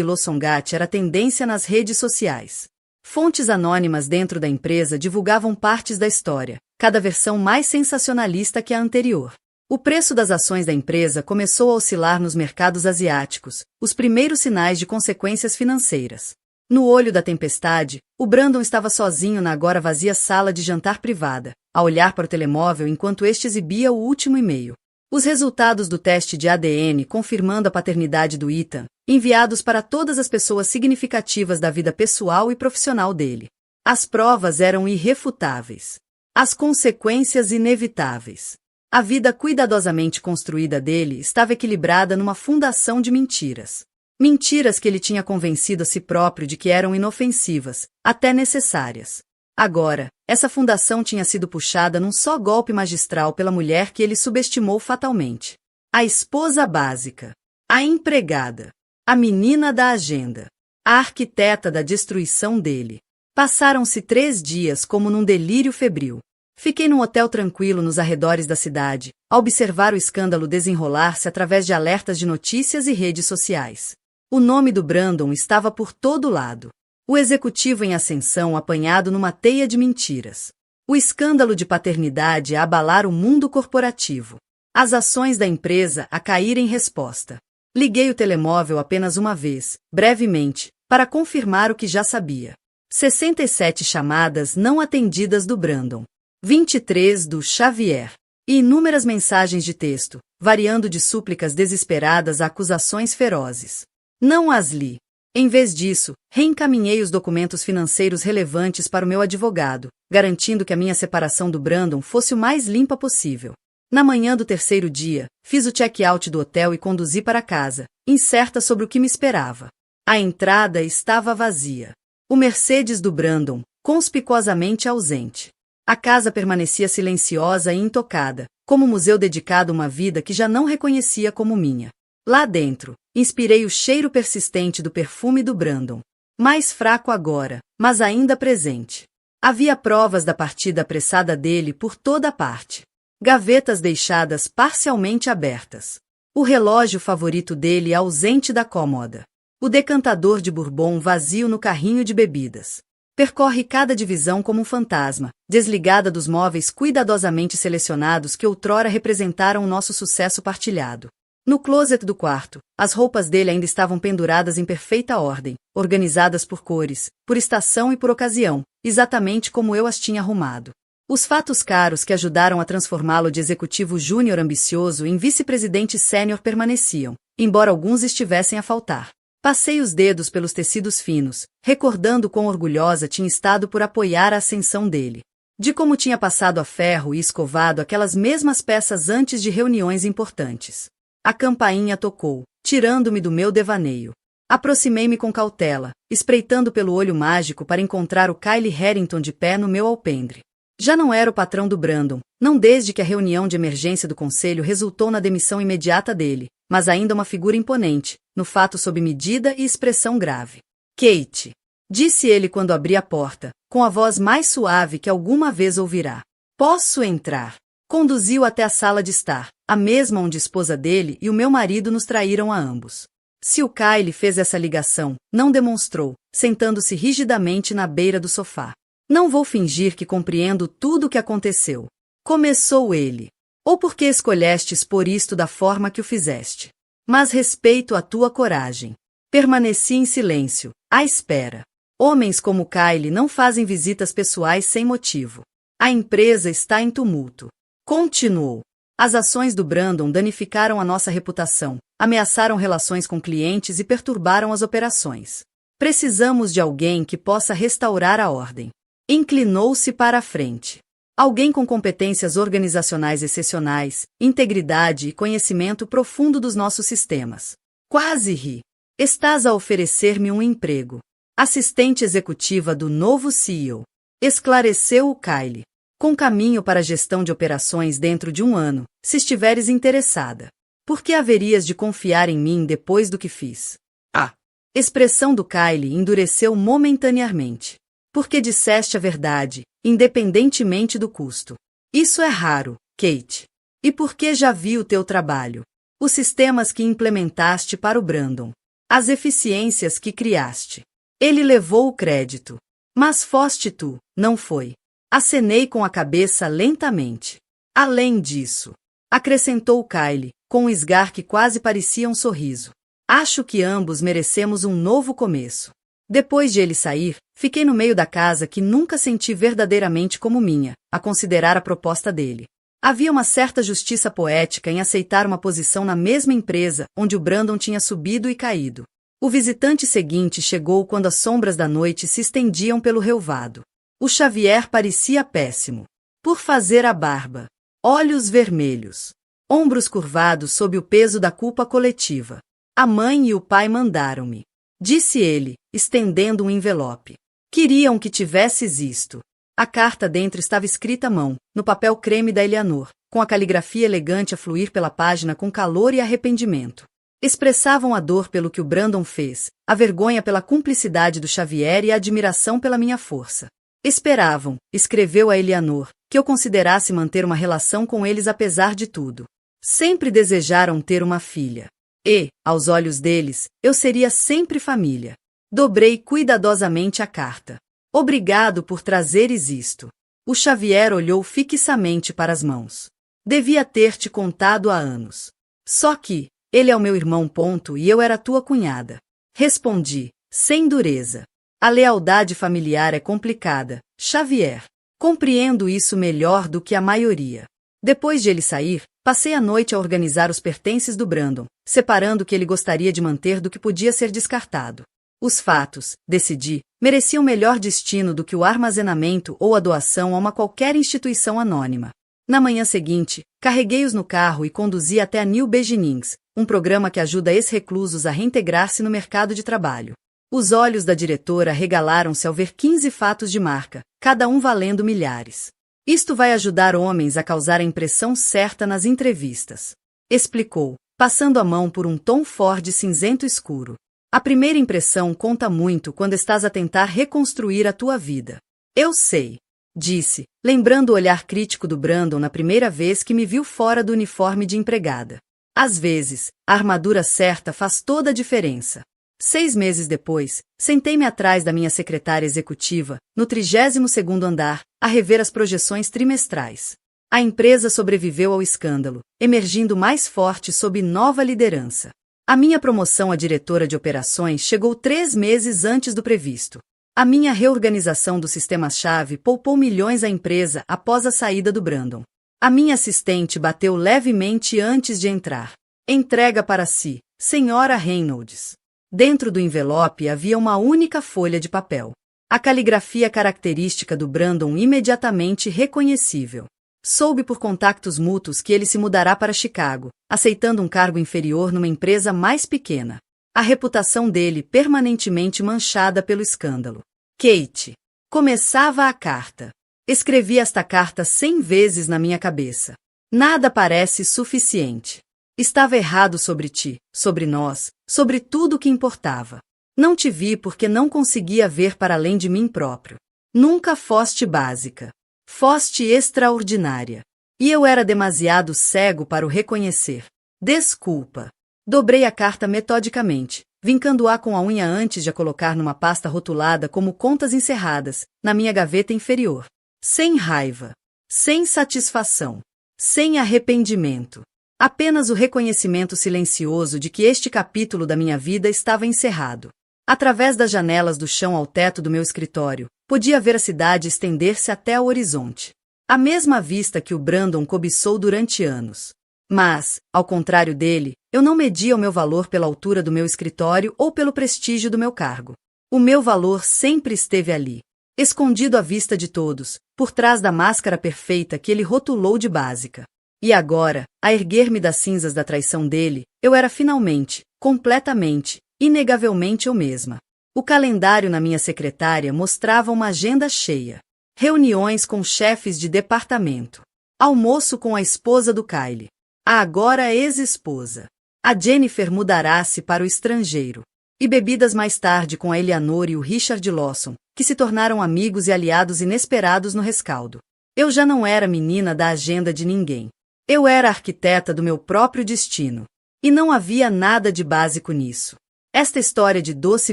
#LoSongate era tendência nas redes sociais. Fontes anônimas dentro da empresa divulgavam partes da história, cada versão mais sensacionalista que a anterior. O preço das ações da empresa começou a oscilar nos mercados asiáticos, os primeiros sinais de consequências financeiras. No olho da tempestade, o Brandon estava sozinho na agora vazia sala de jantar privada, a olhar para o telemóvel enquanto este exibia o último e-mail. Os resultados do teste de ADN confirmando a paternidade do Ethan, enviados para todas as pessoas significativas da vida pessoal e profissional dele. As provas eram irrefutáveis. As consequências inevitáveis. A vida cuidadosamente construída dele estava equilibrada numa fundação de mentiras. Mentiras que ele tinha convencido a si próprio de que eram inofensivas, até necessárias. Agora, essa fundação tinha sido puxada num só golpe magistral pela mulher que ele subestimou fatalmente. A esposa básica. A empregada. A menina da agenda. A arquiteta da destruição dele. Passaram-se 3 dias como num delírio febril. Fiquei num hotel tranquilo nos arredores da cidade, a observar o escândalo desenrolar-se através de alertas de notícias e redes sociais. O nome do Brandon estava por todo lado. O executivo em ascensão apanhado numa teia de mentiras. O escândalo de paternidade a abalar o mundo corporativo. As ações da empresa a cair em resposta. Liguei o telemóvel apenas uma vez, brevemente, para confirmar o que já sabia. 67 chamadas não atendidas do Brandon. 23 do Xavier. E inúmeras mensagens de texto, variando de súplicas desesperadas a acusações ferozes. Não as li. Em vez disso, reencaminhei os documentos financeiros relevantes para o meu advogado, garantindo que a minha separação do Brandon fosse o mais limpa possível. Na manhã do 3º dia, fiz o check-out do hotel e conduzi para casa, incerta sobre o que me esperava. A entrada estava vazia. O Mercedes do Brandon, conspicuosamente ausente. A casa permanecia silenciosa e intocada, como um museu dedicado a uma vida que já não reconhecia como minha. Lá dentro, inspirei o cheiro persistente do perfume do Brandon. Mais fraco agora, mas ainda presente. Havia provas da partida apressada dele por toda parte. Gavetas deixadas parcialmente abertas. O relógio favorito dele ausente da cômoda. O decantador de bourbon vazio no carrinho de bebidas. Percorre cada divisão como um fantasma, desligada dos móveis cuidadosamente selecionados que outrora representaram o nosso sucesso partilhado. No closet do quarto, as roupas dele ainda estavam penduradas em perfeita ordem, organizadas por cores, por estação e por ocasião, exatamente como eu as tinha arrumado. Os fatos caros que ajudaram a transformá-lo de executivo júnior ambicioso em vice-presidente sênior permaneciam, embora alguns estivessem a faltar. Passei os dedos pelos tecidos finos, recordando quão orgulhosa tinha estado por apoiar a ascensão dele. De como tinha passado a ferro e escovado aquelas mesmas peças antes de reuniões importantes. A campainha tocou, tirando-me do meu devaneio. Aproximei-me com cautela, espreitando pelo olho mágico para encontrar o Kylie Harrington de pé no meu alpendre. Já não era o patrão do Brandon, não desde que a reunião de emergência do conselho resultou na demissão imediata dele, mas ainda uma figura imponente, no fato sob medida e expressão grave. Kate. disse ele quando abri a porta, com a voz mais suave que alguma vez ouvirá. Posso entrar? Conduziu até a sala de estar, a mesma onde a esposa dele e o meu marido nos traíram a ambos. Se o Kyle fez essa ligação, não demonstrou, sentando-se rigidamente na beira do sofá. Não vou fingir que compreendo tudo o que aconteceu. Começou ele. Ou porque escolheste expor isto da forma que o fizeste. Mas respeito a tua coragem. Permaneci em silêncio, à espera. Homens como Kyle não fazem visitas pessoais sem motivo. A empresa está em tumulto. Continuou. As ações do Brandon danificaram a nossa reputação, ameaçaram relações com clientes e perturbaram as operações. Precisamos de alguém que possa restaurar a ordem. Inclinou-se para a frente. Alguém com competências organizacionais excepcionais, integridade e conhecimento profundo dos nossos sistemas. Quase ri. Estás a oferecer-me um emprego. Assistente executiva do novo CEO. Esclareceu o Kyle. Com caminho para a gestão de operações dentro de um ano, se estiveres interessada. Por que haverias de confiar em mim depois do que fiz? A expressão do Kyle endureceu momentaneamente. Porque disseste a verdade, independentemente do custo. Isso é raro, Kate. E porque já vi o teu trabalho. Os sistemas que implementaste para o Brandon. As eficiências que criaste. Ele levou o crédito. Mas foste tu, não foi. Acenei com a cabeça lentamente. Além disso, acrescentou Kyle, com um esgar que quase parecia um sorriso. Acho que ambos merecemos um novo começo. Depois de ele sair, fiquei no meio da casa que nunca senti verdadeiramente como minha, a considerar a proposta dele. Havia uma certa justiça poética em aceitar uma posição na mesma empresa onde o Brandon tinha subido e caído. O visitante seguinte chegou quando as sombras da noite se estendiam pelo relvado. O Xavier parecia péssimo. Por fazer a barba. Olhos vermelhos. Ombros curvados sob o peso da culpa coletiva. A mãe e o pai mandaram-me. Disse ele, estendendo um envelope. Queriam que tivesses isto. A carta dentro estava escrita à mão, no papel creme da Eleanor, com a caligrafia elegante a fluir pela página com calor e arrependimento. Expressavam a dor pelo que o Brandon fez, a vergonha pela cumplicidade do Xavier e a admiração pela minha força. Esperavam, escreveu a Eleanor, que eu considerasse manter uma relação com eles apesar de tudo. Sempre desejaram ter uma filha. E, aos olhos deles, eu seria sempre família. Dobrei cuidadosamente a carta. Obrigado por trazeres isto. O Xavier olhou fixamente para as mãos. Devia ter-te contado há anos. Só que, ele é o meu irmão ponto e eu era tua cunhada. Respondi, sem dureza. A lealdade familiar é complicada, Xavier. Compreendo isso melhor do que a maioria. Depois de ele sair, passei a noite a organizar os pertences do Brandon, separando o que ele gostaria de manter do que podia ser descartado. Os fatos, decidi, mereciam melhor destino do que o armazenamento ou a doação a uma qualquer instituição anônima. Na manhã seguinte, carreguei-os no carro e conduzi até a New Beginnings, um programa que ajuda ex-reclusos a reintegrar-se no mercado de trabalho. Os olhos da diretora regalaram-se ao ver 15 fatos de marca, cada um valendo milhares. Isto vai ajudar homens a causar a impressão certa nas entrevistas. Explicou, passando a mão por um tom Ford cinzento escuro. A primeira impressão conta muito quando estás a tentar reconstruir a tua vida. Eu sei, disse, lembrando o olhar crítico do Brandon na primeira vez que me viu fora do uniforme de empregada. Às vezes, a armadura certa faz toda a diferença. 6 meses depois, sentei-me atrás da minha secretária executiva, no 32º andar, a rever as projeções trimestrais. A empresa sobreviveu ao escândalo, emergindo mais forte sob nova liderança. A minha promoção a diretora de operações chegou 3 meses antes do previsto. A minha reorganização do sistema-chave poupou milhões à empresa após a saída do Brandon. A minha assistente bateu levemente antes de entrar. Entrega para si, Senhora Reynolds. Dentro do envelope havia uma única folha de papel. A caligrafia característica do Brandon imediatamente reconhecível. Soube por contactos mútuos que ele se mudará para Chicago, aceitando um cargo inferior numa empresa mais pequena. A reputação dele permanentemente manchada pelo escândalo. Kate. Começava a carta. Escrevi esta carta 100 vezes na minha cabeça. Nada parece suficiente. Estava errado sobre ti, sobre nós, sobre tudo o que importava. Não te vi porque não conseguia ver para além de mim próprio. Nunca foste básica. Foste extraordinária. E eu era demasiado cego para o reconhecer. Desculpa. Dobrei a carta metodicamente, vincando-a com a unha antes de a colocar numa pasta rotulada como contas encerradas, na minha gaveta inferior. Sem raiva. Sem satisfação. Sem arrependimento. Apenas o reconhecimento silencioso de que este capítulo da minha vida estava encerrado. Através das janelas do chão ao teto do meu escritório, podia ver a cidade estender-se até ao horizonte. A mesma vista que o Brandon cobiçou durante anos. Mas, ao contrário dele, eu não media o meu valor pela altura do meu escritório ou pelo prestígio do meu cargo. O meu valor sempre esteve ali, escondido à vista de todos, por trás da máscara perfeita que ele rotulou de básica. E agora, a erguer-me das cinzas da traição dele, eu era finalmente, completamente, inegavelmente eu mesma. O calendário na minha secretária mostrava uma agenda cheia. Reuniões com chefes de departamento. Almoço com a esposa do Kyle. A agora ex-esposa. A Jennifer mudará-se para o estrangeiro. E bebidas mais tarde com a Eleanor e o Richard Lawson, que se tornaram amigos e aliados inesperados no rescaldo. Eu já não era menina da agenda de ninguém. Eu era arquiteta do meu próprio destino. E não havia nada de básico nisso. Esta história de doce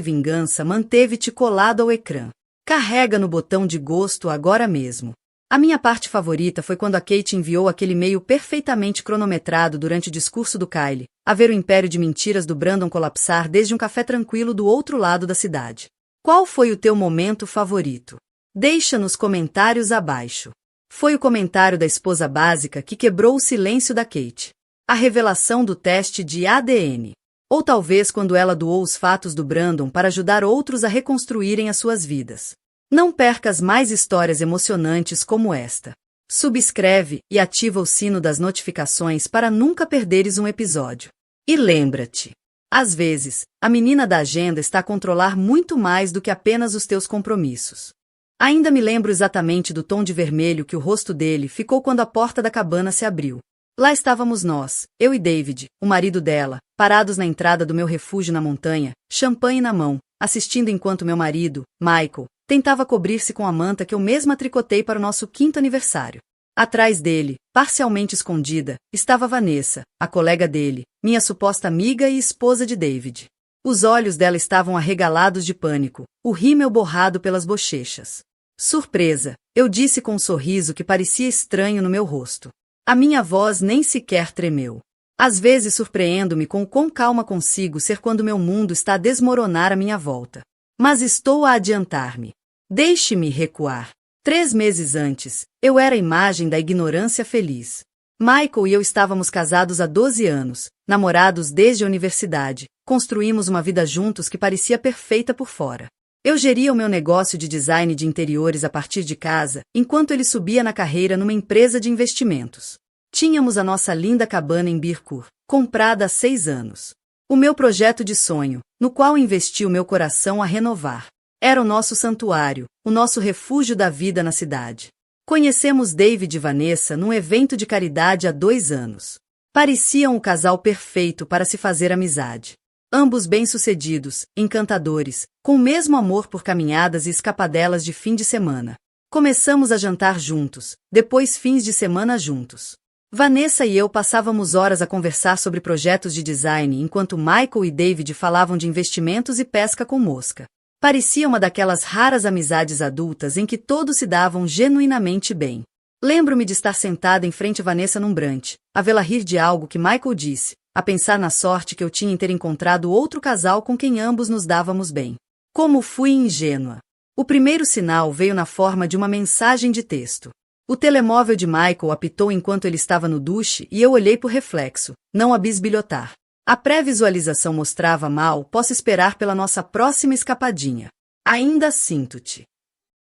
vingança manteve-te colado ao ecrã. Carrega no botão de gosto agora mesmo. A minha parte favorita foi quando a Kate enviou aquele e-mail perfeitamente cronometrado durante o discurso do Kyle, a ver o império de mentiras do Brandon colapsar desde um café tranquilo do outro lado da cidade. Qual foi o teu momento favorito? Deixa nos comentários abaixo. Foi o comentário da esposa básica que quebrou o silêncio da Kate. A revelação do teste de ADN. Ou talvez quando ela doou os fatos do Brandon para ajudar outros a reconstruírem as suas vidas. Não percas mais histórias emocionantes como esta. Subscreve e ativa o sino das notificações para nunca perderes um episódio. E lembra-te, às vezes, a menina da agenda está a controlar muito mais do que apenas os teus compromissos. Ainda me lembro exatamente do tom de vermelho que o rosto dele ficou quando a porta da cabana se abriu. Lá estávamos nós, eu e David, o marido dela, parados na entrada do meu refúgio na montanha, champanhe na mão, assistindo enquanto meu marido, Michael, tentava cobrir-se com a manta que eu mesma tricotei para o nosso 5º aniversário. Atrás dele, parcialmente escondida, estava Vanessa, a colega dele, minha suposta amiga e esposa de David. Os olhos dela estavam arregalados de pânico, o rímel borrado pelas bochechas. Surpresa, eu disse com um sorriso que parecia estranho no meu rosto. A minha voz nem sequer tremeu. Às vezes surpreendo-me com o quão calma consigo ser quando meu mundo está a desmoronar à minha volta. Mas estou a adiantar-me. Deixe-me recuar. 3 meses antes, eu era a imagem da ignorância feliz. Michael e eu estávamos casados há 12 anos, namorados desde a universidade, construímos uma vida juntos que parecia perfeita por fora. Eu geria o meu negócio de design de interiores a partir de casa, enquanto ele subia na carreira numa empresa de investimentos. Tínhamos a nossa linda cabana em Birkur, comprada há 6 anos. O meu projeto de sonho, no qual investi o meu coração a renovar. Era o nosso santuário, o nosso refúgio da vida na cidade. Conhecemos David e Vanessa num evento de caridade há 2 anos. Pareciam o casal perfeito para se fazer amizade. Ambos bem-sucedidos, encantadores, com o mesmo amor por caminhadas e escapadelas de fim de semana. Começamos a jantar juntos, depois fins de semana juntos. Vanessa e eu passávamos horas a conversar sobre projetos de design enquanto Michael e David falavam de investimentos e pesca com mosca. Parecia uma daquelas raras amizades adultas em que todos se davam genuinamente bem. Lembro-me de estar sentada em frente a Vanessa num brunch, a vê-la rir de algo que Michael disse, a pensar na sorte que eu tinha em ter encontrado outro casal com quem ambos nos dávamos bem. Como fui ingênua! O primeiro sinal veio na forma de uma mensagem de texto. O telemóvel de Michael apitou enquanto ele estava no duche e eu olhei por reflexo, não a bisbilhotar. A pré-visualização mostrava mal, posso esperar pela nossa próxima escapadinha. Ainda sinto-te.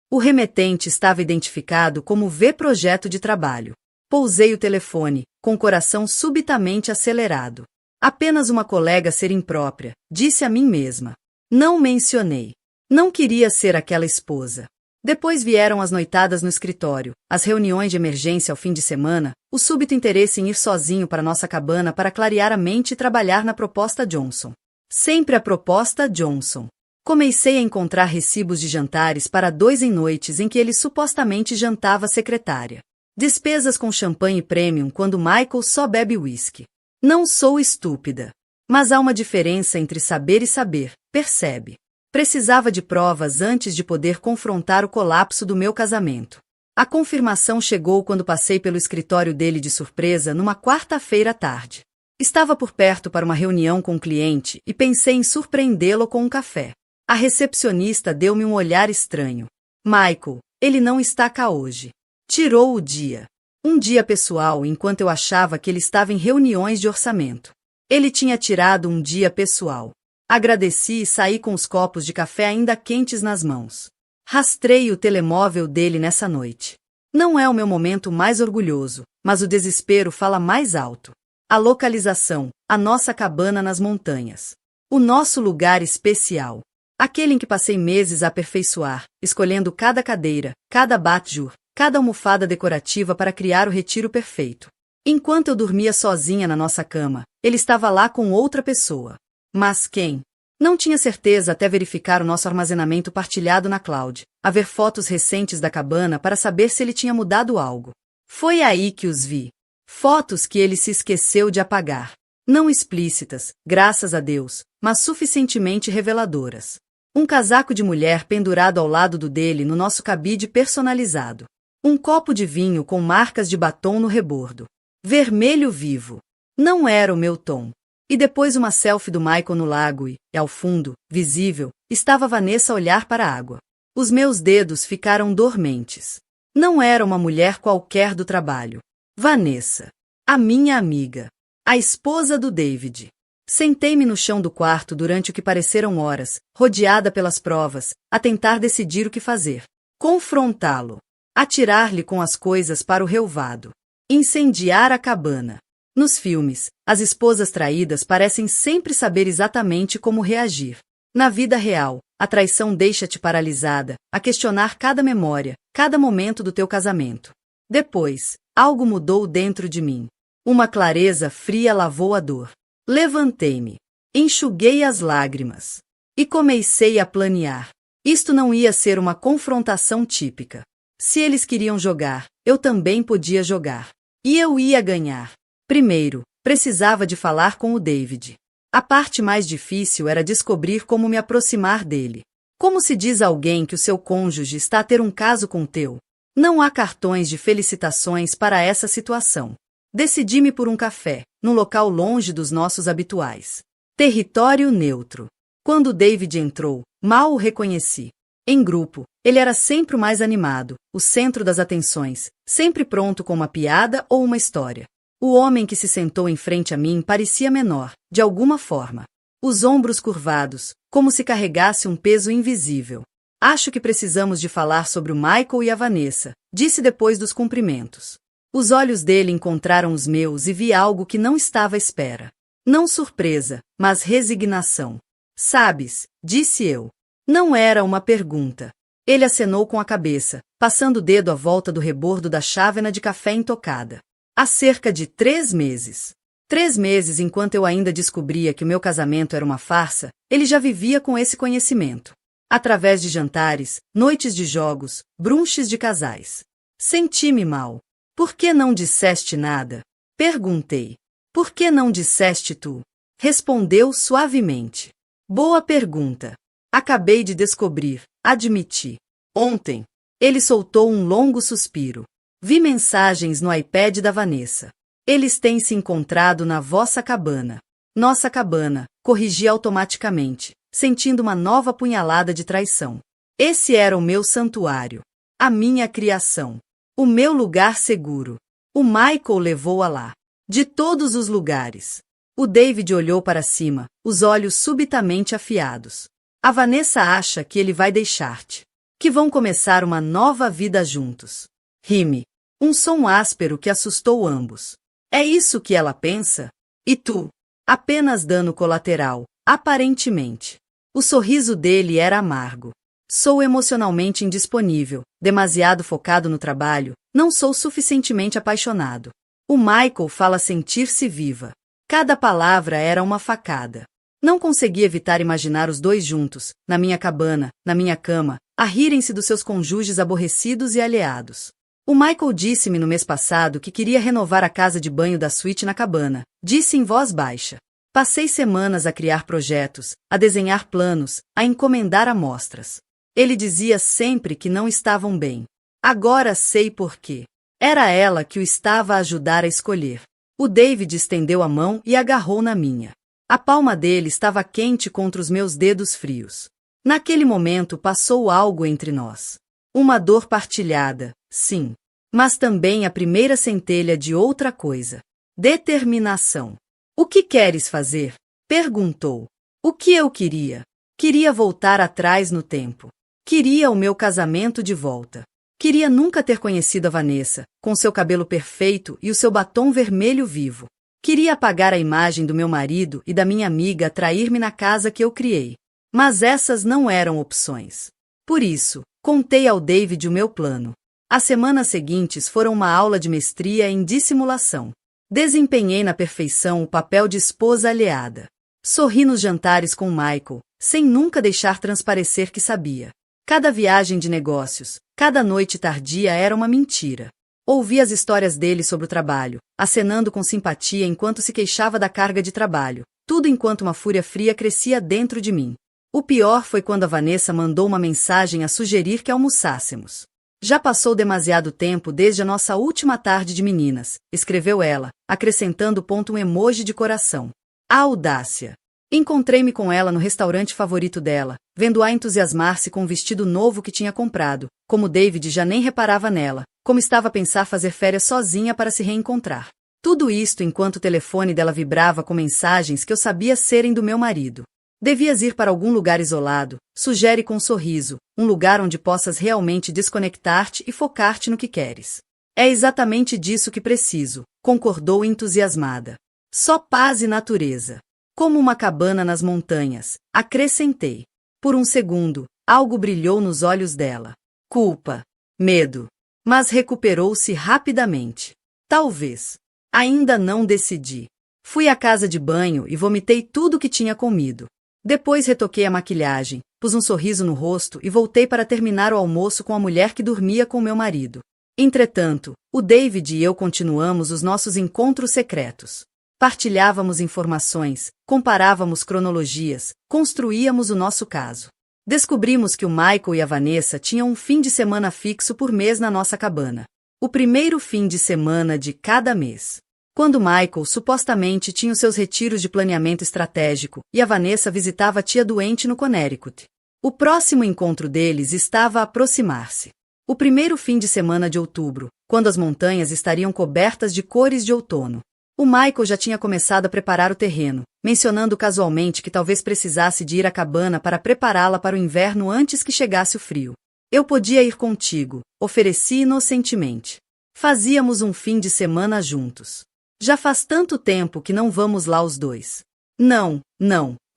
O remetente estava identificado como V Projeto de Trabalho. Pousei o telefone, com o coração subitamente acelerado. Apenas uma colega ser imprópria, disse a mim mesma. Não mencionei. Não queria ser aquela esposa. Depois vieram as noitadas no escritório, as reuniões de emergência ao fim de semana, o súbito interesse em ir sozinho para nossa cabana para clarear a mente e trabalhar na proposta Johnson. Sempre a proposta Johnson. Comecei a encontrar recibos de jantares para 2 em noites em que ele supostamente jantava a secretária. Despesas com champanhe premium quando Michael só bebe whisky. Não sou estúpida. Mas há uma diferença entre saber e saber, percebe? Precisava de provas antes de poder confrontar o colapso do meu casamento. A confirmação chegou quando passei pelo escritório dele de surpresa numa quarta-feira à tarde. Estava por perto para uma reunião com um cliente e pensei em surpreendê-lo com um café. A recepcionista deu-me um olhar estranho. Michael, ele não está cá hoje. Tirou o dia. Um dia pessoal enquanto eu achava que ele estava em reuniões de orçamento. Ele tinha tirado um dia pessoal. Agradeci e saí com os copos de café ainda quentes nas mãos. Rastrei o telemóvel dele nessa noite. Não é o meu momento mais orgulhoso, mas o desespero fala mais alto. A localização, a nossa cabana nas montanhas. O nosso lugar especial. Aquele em que passei meses a aperfeiçoar, escolhendo cada cadeira, cada batjur, cada almofada decorativa para criar o retiro perfeito. Enquanto eu dormia sozinha na nossa cama, ele estava lá com outra pessoa. Mas quem? Não tinha certeza até verificar o nosso armazenamento partilhado na cloud, a ver fotos recentes da cabana para saber se ele tinha mudado algo. Foi aí que os vi. Fotos que ele se esqueceu de apagar. Não explícitas, graças a Deus, mas suficientemente reveladoras. Um casaco de mulher pendurado ao lado do dele no nosso cabide personalizado. Um copo de vinho com marcas de batom no rebordo. Vermelho vivo. Não era o meu tom. E depois uma selfie do Michael no lago e, ao fundo, visível, estava Vanessa a olhar para a água. Os meus dedos ficaram dormentes. Não era uma mulher qualquer do trabalho. Vanessa. A minha amiga. A esposa do David. Sentei-me no chão do quarto durante o que pareceram horas, rodeada pelas provas, a tentar decidir o que fazer. Confrontá-lo. Atirar-lhe com as coisas para o relvado. Incendiar a cabana. Nos filmes, as esposas traídas parecem sempre saber exatamente como reagir. Na vida real, a traição deixa-te paralisada, a questionar cada memória, cada momento do teu casamento. Depois, algo mudou dentro de mim. Uma clareza fria lavou a dor. Levantei-me. Enxuguei as lágrimas. E comecei a planear. Isto não ia ser uma confrontação típica. Se eles queriam jogar, eu também podia jogar. E eu ia ganhar. Primeiro, precisava de falar com o David. A parte mais difícil era descobrir como me aproximar dele. Como se diz a alguém que o seu cônjuge está a ter um caso com o teu? Não há cartões de felicitações para essa situação. Decidi-me por um café, num local longe dos nossos habituais. Território neutro. Quando David entrou, mal o reconheci. Em grupo, ele era sempre o mais animado, o centro das atenções, sempre pronto com uma piada ou uma história. O homem que se sentou em frente a mim parecia menor, de alguma forma. Os ombros curvados, como se carregasse um peso invisível. Acho que precisamos de falar sobre o Michael e a Vanessa, disse depois dos cumprimentos. Os olhos dele encontraram os meus e vi algo que não estava à espera. Não surpresa, mas resignação. Sabes, disse eu. Não era uma pergunta. Ele acenou com a cabeça, passando o dedo à volta do rebordo da chávena de café intocada. Há cerca de 3 meses. 3 meses enquanto eu ainda descobria que o meu casamento era uma farsa, ele já vivia com esse conhecimento. Através de jantares, noites de jogos, brunches de casais. Senti-me mal. Por que não disseste nada? Perguntei. Por que não disseste tu? Respondeu suavemente. Boa pergunta. Acabei de descobrir, admiti. Ontem. Ele soltou um longo suspiro. Vi mensagens no iPad da Vanessa. Eles têm se encontrado na vossa cabana. Nossa cabana, corrigi automaticamente, sentindo uma nova punhalada de traição. Esse era o meu santuário. A minha criação. O meu lugar seguro. O Michael levou-a lá. De todos os lugares. O David olhou para cima, os olhos subitamente afiados. A Vanessa acha que ele vai deixar-te. Que vão começar uma nova vida juntos. Rime. Um som áspero que assustou ambos. É isso que ela pensa? E tu? Apenas dano colateral, aparentemente. O sorriso dele era amargo. Sou emocionalmente indisponível, demasiado focado no trabalho, não sou suficientemente apaixonado. O Michael fala sentir-se viva. Cada palavra era uma facada. Não consegui evitar imaginar os dois juntos, na minha cabana, na minha cama, a rirem-se dos seus cônjuges aborrecidos e alheados. O Michael disse-me no mês passado que queria renovar a casa de banho da suíte na cabana, disse em voz baixa. Passei semanas a criar projetos, a desenhar planos, a encomendar amostras. Ele dizia sempre que não estavam bem. Agora sei por quê. Era ela que o estava a ajudar a escolher. O David estendeu a mão e agarrou na minha. A palma dele estava quente contra os meus dedos frios. Naquele momento passou algo entre nós. Uma dor partilhada, sim. Mas também a primeira centelha de outra coisa. Determinação. O que queres fazer? Perguntou. O que eu queria? Queria voltar atrás no tempo. Queria o meu casamento de volta. Queria nunca ter conhecido a Vanessa, com seu cabelo perfeito e o seu batom vermelho vivo. Queria apagar a imagem do meu marido e da minha amiga a trair-me na casa que eu criei. Mas essas não eram opções. Por isso, contei ao David o meu plano. As semanas seguintes foram uma aula de mestria em dissimulação. Desempenhei na perfeição o papel de esposa alheada. Sorri nos jantares com Michael, sem nunca deixar transparecer que sabia. Cada viagem de negócios, cada noite tardia era uma mentira. Ouvi as histórias dele sobre o trabalho, acenando com simpatia enquanto se queixava da carga de trabalho, tudo enquanto uma fúria fria crescia dentro de mim. O pior foi quando a Vanessa mandou uma mensagem a sugerir que almoçássemos. Já passou demasiado tempo desde a nossa última tarde de meninas, escreveu ela, acrescentando um emoji de coração. A audácia. Encontrei-me com ela no restaurante favorito dela, vendo-a entusiasmar-se com o vestido novo que tinha comprado, como David já nem reparava nela, como estava a pensar fazer férias sozinha para se reencontrar. Tudo isto enquanto o telefone dela vibrava com mensagens que eu sabia serem do meu marido. Devias ir para algum lugar isolado, sugere com um sorriso, um lugar onde possas realmente desconectar-te e focar-te no que queres. É exatamente disso que preciso, concordou entusiasmada. Só paz e natureza. Como uma cabana nas montanhas, acrescentei. Por um segundo, algo brilhou nos olhos dela. Culpa. Medo. Mas recuperou-se rapidamente. Talvez. Ainda não decidi. Fui à casa de banho e vomitei tudo o que tinha comido. Depois retoquei a maquilhagem, pus um sorriso no rosto e voltei para terminar o almoço com a mulher que dormia com meu marido. Entretanto, o David e eu continuamos os nossos encontros secretos. Partilhávamos informações, comparávamos cronologias, construíamos o nosso caso. Descobrimos que o Michael e a Vanessa tinham um fim de semana fixo por mês na nossa cabana. O primeiro fim de semana de cada mês. Quando Michael supostamente tinha os seus retiros de planeamento estratégico e a Vanessa visitava a tia doente no Connecticut. O próximo encontro deles estava a aproximar-se. O primeiro fim de semana de outubro, quando as montanhas estariam cobertas de cores de outono. O Michael já tinha começado a preparar o terreno, mencionando casualmente que talvez precisasse de ir à cabana para prepará-la para o inverno antes que chegasse o frio. Eu podia ir contigo, ofereci inocentemente. Fazíamos um fim de semana juntos. Já faz tanto tempo que não vamos lá os dois. Não,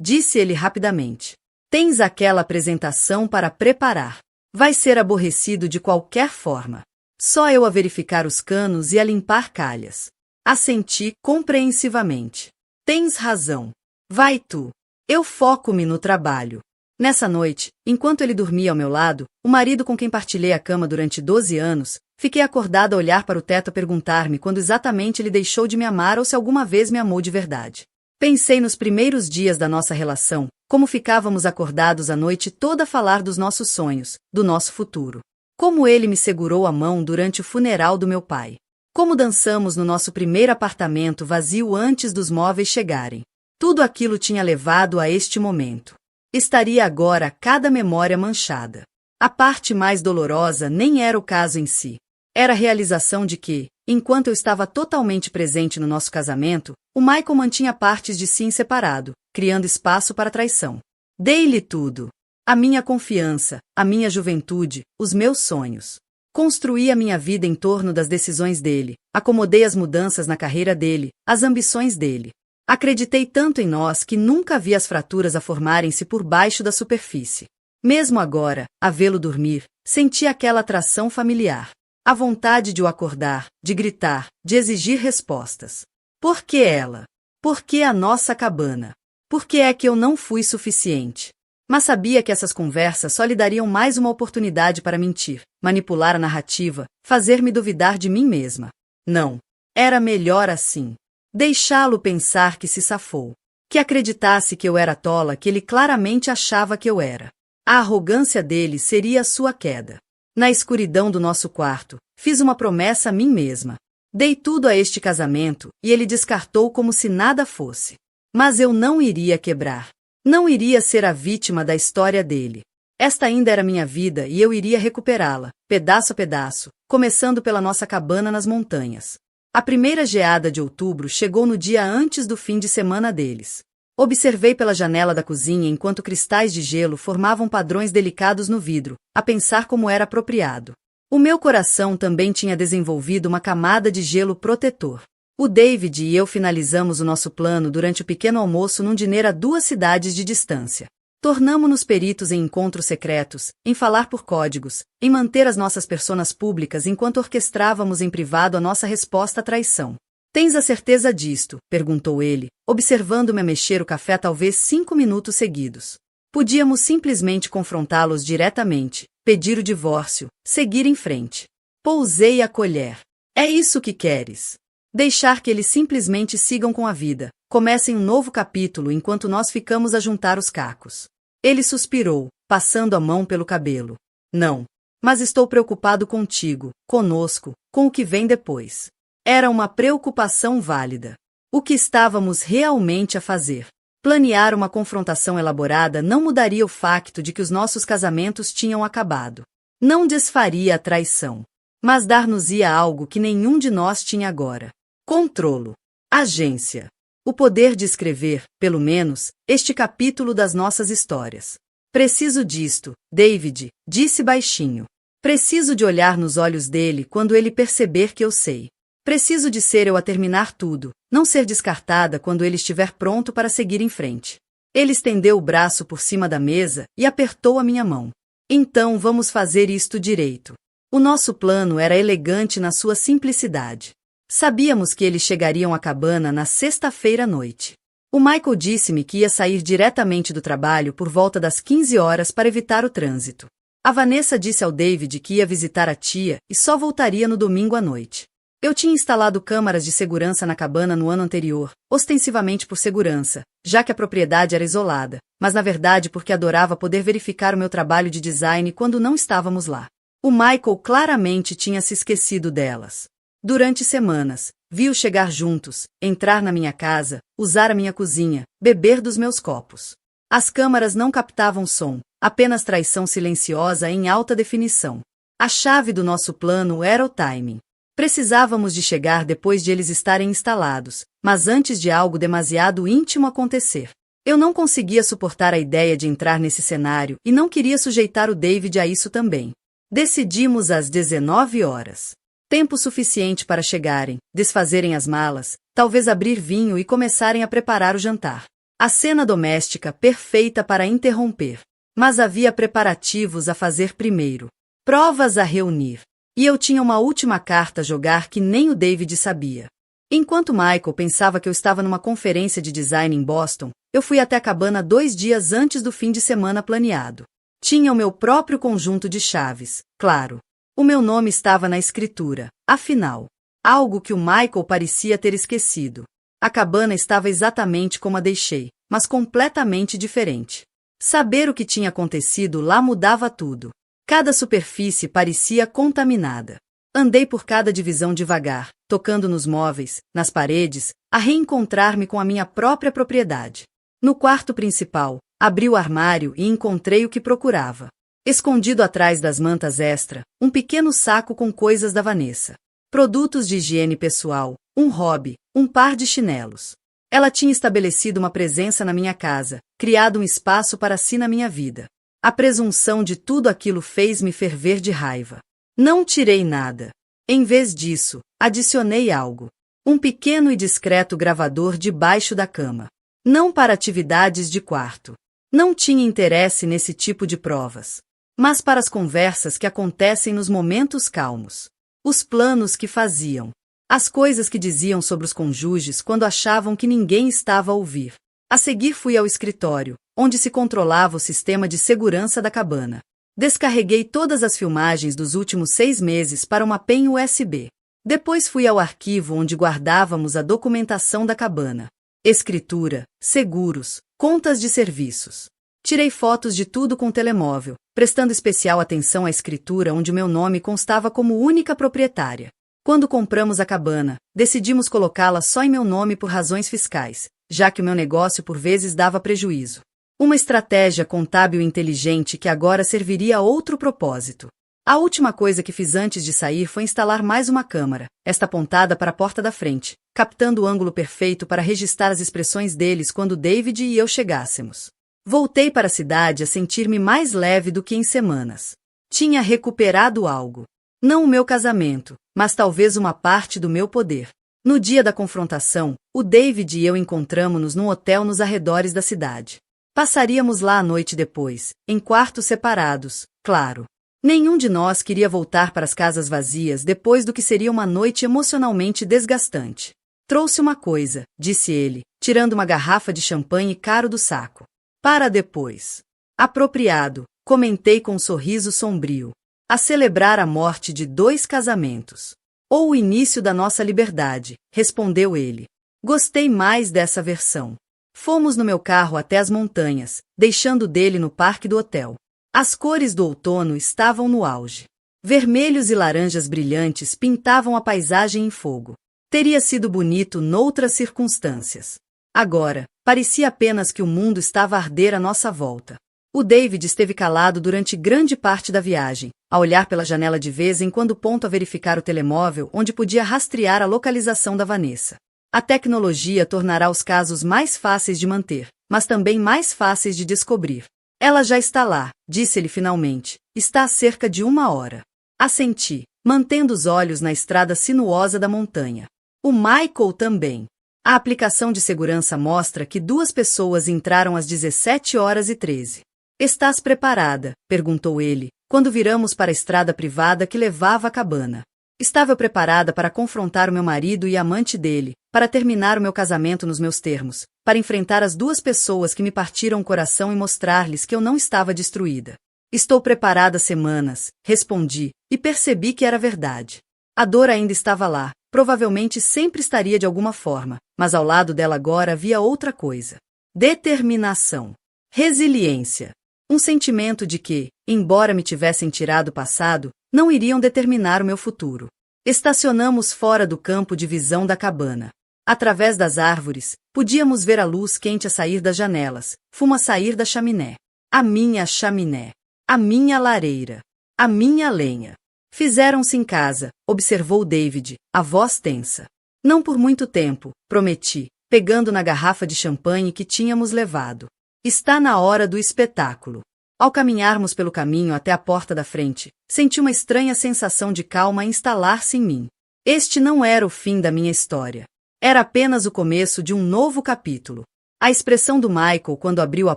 disse ele rapidamente. Tens aquela apresentação para preparar. Vai ser aborrecido de qualquer forma. Só eu a verificar os canos e a limpar calhas. Assenti compreensivamente. Tens razão. Vai tu. Eu foco-me no trabalho. Nessa noite, enquanto ele dormia ao meu lado, o marido com quem partilhei a cama durante 12 anos, fiquei acordada a olhar para o teto a perguntar-me quando exatamente ele deixou de me amar ou se alguma vez me amou de verdade. Pensei nos primeiros dias da nossa relação, como ficávamos acordados a noite toda a falar dos nossos sonhos, do nosso futuro. Como ele me segurou a mão durante o funeral do meu pai. Como dançamos no nosso primeiro apartamento vazio antes dos móveis chegarem. Tudo aquilo tinha levado a este momento. Estaria agora cada memória manchada. A parte mais dolorosa nem era o caso em si. Era a realização de que, enquanto eu estava totalmente presente no nosso casamento, o Michael mantinha partes de si em separado, criando espaço para traição. Dei-lhe tudo. A minha confiança, a minha juventude, os meus sonhos. Construí a minha vida em torno das decisões dele, acomodei as mudanças na carreira dele, as ambições dele. Acreditei tanto em nós que nunca vi as fraturas a formarem-se por baixo da superfície. Mesmo agora, a vê-lo dormir, senti aquela atração familiar. A vontade de o acordar, de gritar, de exigir respostas. Por que ela? Por que a nossa cabana? Por que é que eu não fui suficiente? Mas sabia que essas conversas só lhe dariam mais uma oportunidade para mentir, manipular a narrativa, fazer-me duvidar de mim mesma. Não. Era melhor assim. Deixá-lo pensar que se safou. Que acreditasse que eu era tola, que ele claramente achava que eu era. A arrogância dele seria a sua queda. Na escuridão do nosso quarto, fiz uma promessa a mim mesma. Dei tudo a este casamento, e ele descartou como se nada fosse. Mas eu não iria quebrar. Não iria ser a vítima da história dele. Esta ainda era minha vida e eu iria recuperá-la, pedaço a pedaço, começando pela nossa cabana nas montanhas. A primeira geada de outubro chegou no dia antes do fim de semana deles. Observei pela janela da cozinha enquanto cristais de gelo formavam padrões delicados no vidro, a pensar como era apropriado. O meu coração também tinha desenvolvido uma camada de gelo protetor. O David e eu finalizamos o nosso plano durante o pequeno almoço num diner a 2 cidades de distância. Tornamo-nos peritos em encontros secretos, em falar por códigos, em manter as nossas personas públicas enquanto orquestrávamos em privado a nossa resposta à traição. Tens a certeza disto? Perguntou ele, observando-me a mexer o café talvez 5 minutos seguidos. Podíamos simplesmente confrontá-los diretamente, pedir o divórcio, seguir em frente. Pousei a colher. É isso que queres? Deixar que eles simplesmente sigam com a vida, comecem um novo capítulo enquanto nós ficamos a juntar os cacos. Ele suspirou, passando a mão pelo cabelo. Não. Mas estou preocupado contigo, conosco, com o que vem depois. Era uma preocupação válida. O que estávamos realmente a fazer? Planear uma confrontação elaborada não mudaria o facto de que os nossos casamentos tinham acabado. Não desfaria a traição. Mas dar-nos-ia algo que nenhum de nós tinha agora. Controlo. Agência. O poder de escrever, pelo menos, este capítulo das nossas histórias. Preciso disto, David, disse baixinho. Preciso de olhar nos olhos dele quando ele perceber que eu sei. Preciso de ser eu a terminar tudo, não ser descartada quando ele estiver pronto para seguir em frente. Ele estendeu o braço por cima da mesa e apertou a minha mão. Então vamos fazer isto direito. O nosso plano era elegante na sua simplicidade. Sabíamos que eles chegariam à cabana na sexta-feira à noite. O Michael disse-me que ia sair diretamente do trabalho por volta das 15 horas para evitar o trânsito. A Vanessa disse ao David que ia visitar a tia e só voltaria no domingo à noite. Eu tinha instalado câmaras de segurança na cabana no ano anterior, ostensivamente por segurança, já que a propriedade era isolada, mas na verdade porque adorava poder verificar o meu trabalho de design quando não estávamos lá. O Michael claramente tinha se esquecido delas. Durante semanas, vi-os chegar juntos, entrar na minha casa, usar a minha cozinha, beber dos meus copos. As câmaras não captavam som, apenas traição silenciosa em alta definição. A chave do nosso plano era o timing. Precisávamos de chegar depois de eles estarem instalados, mas antes de algo demasiado íntimo acontecer. Eu não conseguia suportar a ideia de entrar nesse cenário e não queria sujeitar o David a isso também. Decidimos às 19 horas. Tempo suficiente para chegarem, desfazerem as malas, talvez abrir vinho e começarem a preparar o jantar. A cena doméstica perfeita para interromper. Mas havia preparativos a fazer primeiro. Provas a reunir. E eu tinha uma última carta a jogar que nem o David sabia. Enquanto Michael pensava que eu estava numa conferência de design em Boston, eu fui até a cabana 2 dias antes do fim de semana planeado. Tinha o meu próprio conjunto de chaves, claro. O meu nome estava na escritura, afinal. Algo que o Michael parecia ter esquecido. A cabana estava exatamente como a deixei, mas completamente diferente. Saber o que tinha acontecido lá mudava tudo. Cada superfície parecia contaminada. Andei por cada divisão devagar, tocando nos móveis, nas paredes, a reencontrar-me com a minha própria propriedade. No quarto principal, abri o armário e encontrei o que procurava. Escondido atrás das mantas extra, um pequeno saco com coisas da Vanessa. Produtos de higiene pessoal, um hobby, um par de chinelos. Ela tinha estabelecido uma presença na minha casa, criado um espaço para si na minha vida. A presunção de tudo aquilo fez-me ferver de raiva. Não tirei nada. Em vez disso, adicionei algo. Um pequeno e discreto gravador debaixo da cama. Não para atividades de quarto. Não tinha interesse nesse tipo de provas. Mas para as conversas que acontecem nos momentos calmos. Os planos que faziam. As coisas que diziam sobre os cônjuges quando achavam que ninguém estava a ouvir. A seguir fui ao escritório, onde se controlava o sistema de segurança da cabana. Descarreguei todas as filmagens dos últimos 6 meses para uma pen USB. Depois fui ao arquivo onde guardávamos a documentação da cabana. Escritura, seguros, contas de serviços. Tirei fotos de tudo com o telemóvel, prestando especial atenção à escritura onde meu nome constava como única proprietária. Quando compramos a cabana, decidimos colocá-la só em meu nome por razões fiscais, já que o meu negócio por vezes dava prejuízo. Uma estratégia contábil inteligente que agora serviria a outro propósito. A última coisa que fiz antes de sair foi instalar mais uma câmera, esta apontada para a porta da frente, captando o ângulo perfeito para registrar as expressões deles quando David e eu chegássemos. Voltei para a cidade a sentir-me mais leve do que em semanas. Tinha recuperado algo. Não o meu casamento, mas talvez uma parte do meu poder. No dia da confrontação, o David e eu encontramo-nos num hotel nos arredores da cidade. Passaríamos lá a noite depois, em quartos separados, claro. Nenhum de nós queria voltar para as casas vazias depois do que seria uma noite emocionalmente desgastante. Trouxe uma coisa, disse ele, tirando uma garrafa de champanhe caro do saco. Para depois. Apropriado, comentei com um sorriso sombrio. A celebrar a morte de 2 casamentos. Ou o início da nossa liberdade, respondeu ele. Gostei mais dessa versão. Fomos no meu carro até as montanhas, deixando dele no parque do hotel. As cores do outono estavam no auge. Vermelhos e laranjas brilhantes pintavam a paisagem em fogo. Teria sido bonito noutras circunstâncias. Agora, parecia apenas que o mundo estava a arder à nossa volta. O David esteve calado durante grande parte da viagem, a olhar pela janela de vez em quando a verificar o telemóvel onde podia rastrear a localização da Vanessa. A tecnologia tornará os casos mais fáceis de manter, mas também mais fáceis de descobrir. Ela já está lá, disse-lhe finalmente. Está há cerca de 1 hora. Assenti, mantendo os olhos na estrada sinuosa da montanha. O Michael também. A aplicação de segurança mostra que 2 pessoas entraram às 17h13. Estás preparada? Perguntou ele, quando viramos para a estrada privada que levava à cabana. Estava eu preparada para confrontar o meu marido e a amante dele, para terminar o meu casamento nos meus termos, para enfrentar as 2 pessoas que me partiram o coração e mostrar-lhes que eu não estava destruída. Estou preparada há semanas, respondi, e percebi que era verdade. A dor ainda estava lá, provavelmente sempre estaria de alguma forma, mas ao lado dela agora havia outra coisa. Determinação. Resiliência. Um sentimento de que, embora me tivessem tirado o passado, não iriam determinar o meu futuro. Estacionamos fora do campo de visão da cabana. Através das árvores, podíamos ver a luz quente a sair das janelas, fumo a sair da chaminé. A minha chaminé. A minha lareira. A minha lenha. Fizeram-se em casa, observou David, a voz tensa. Não por muito tempo, prometi, pegando na garrafa de champanhe que tínhamos levado. Está na hora do espetáculo. Ao caminharmos pelo caminho até a porta da frente, senti uma estranha sensação de calma instalar-se em mim. Este não era o fim da minha história. Era apenas o começo de um novo capítulo. A expressão do Michael quando abriu a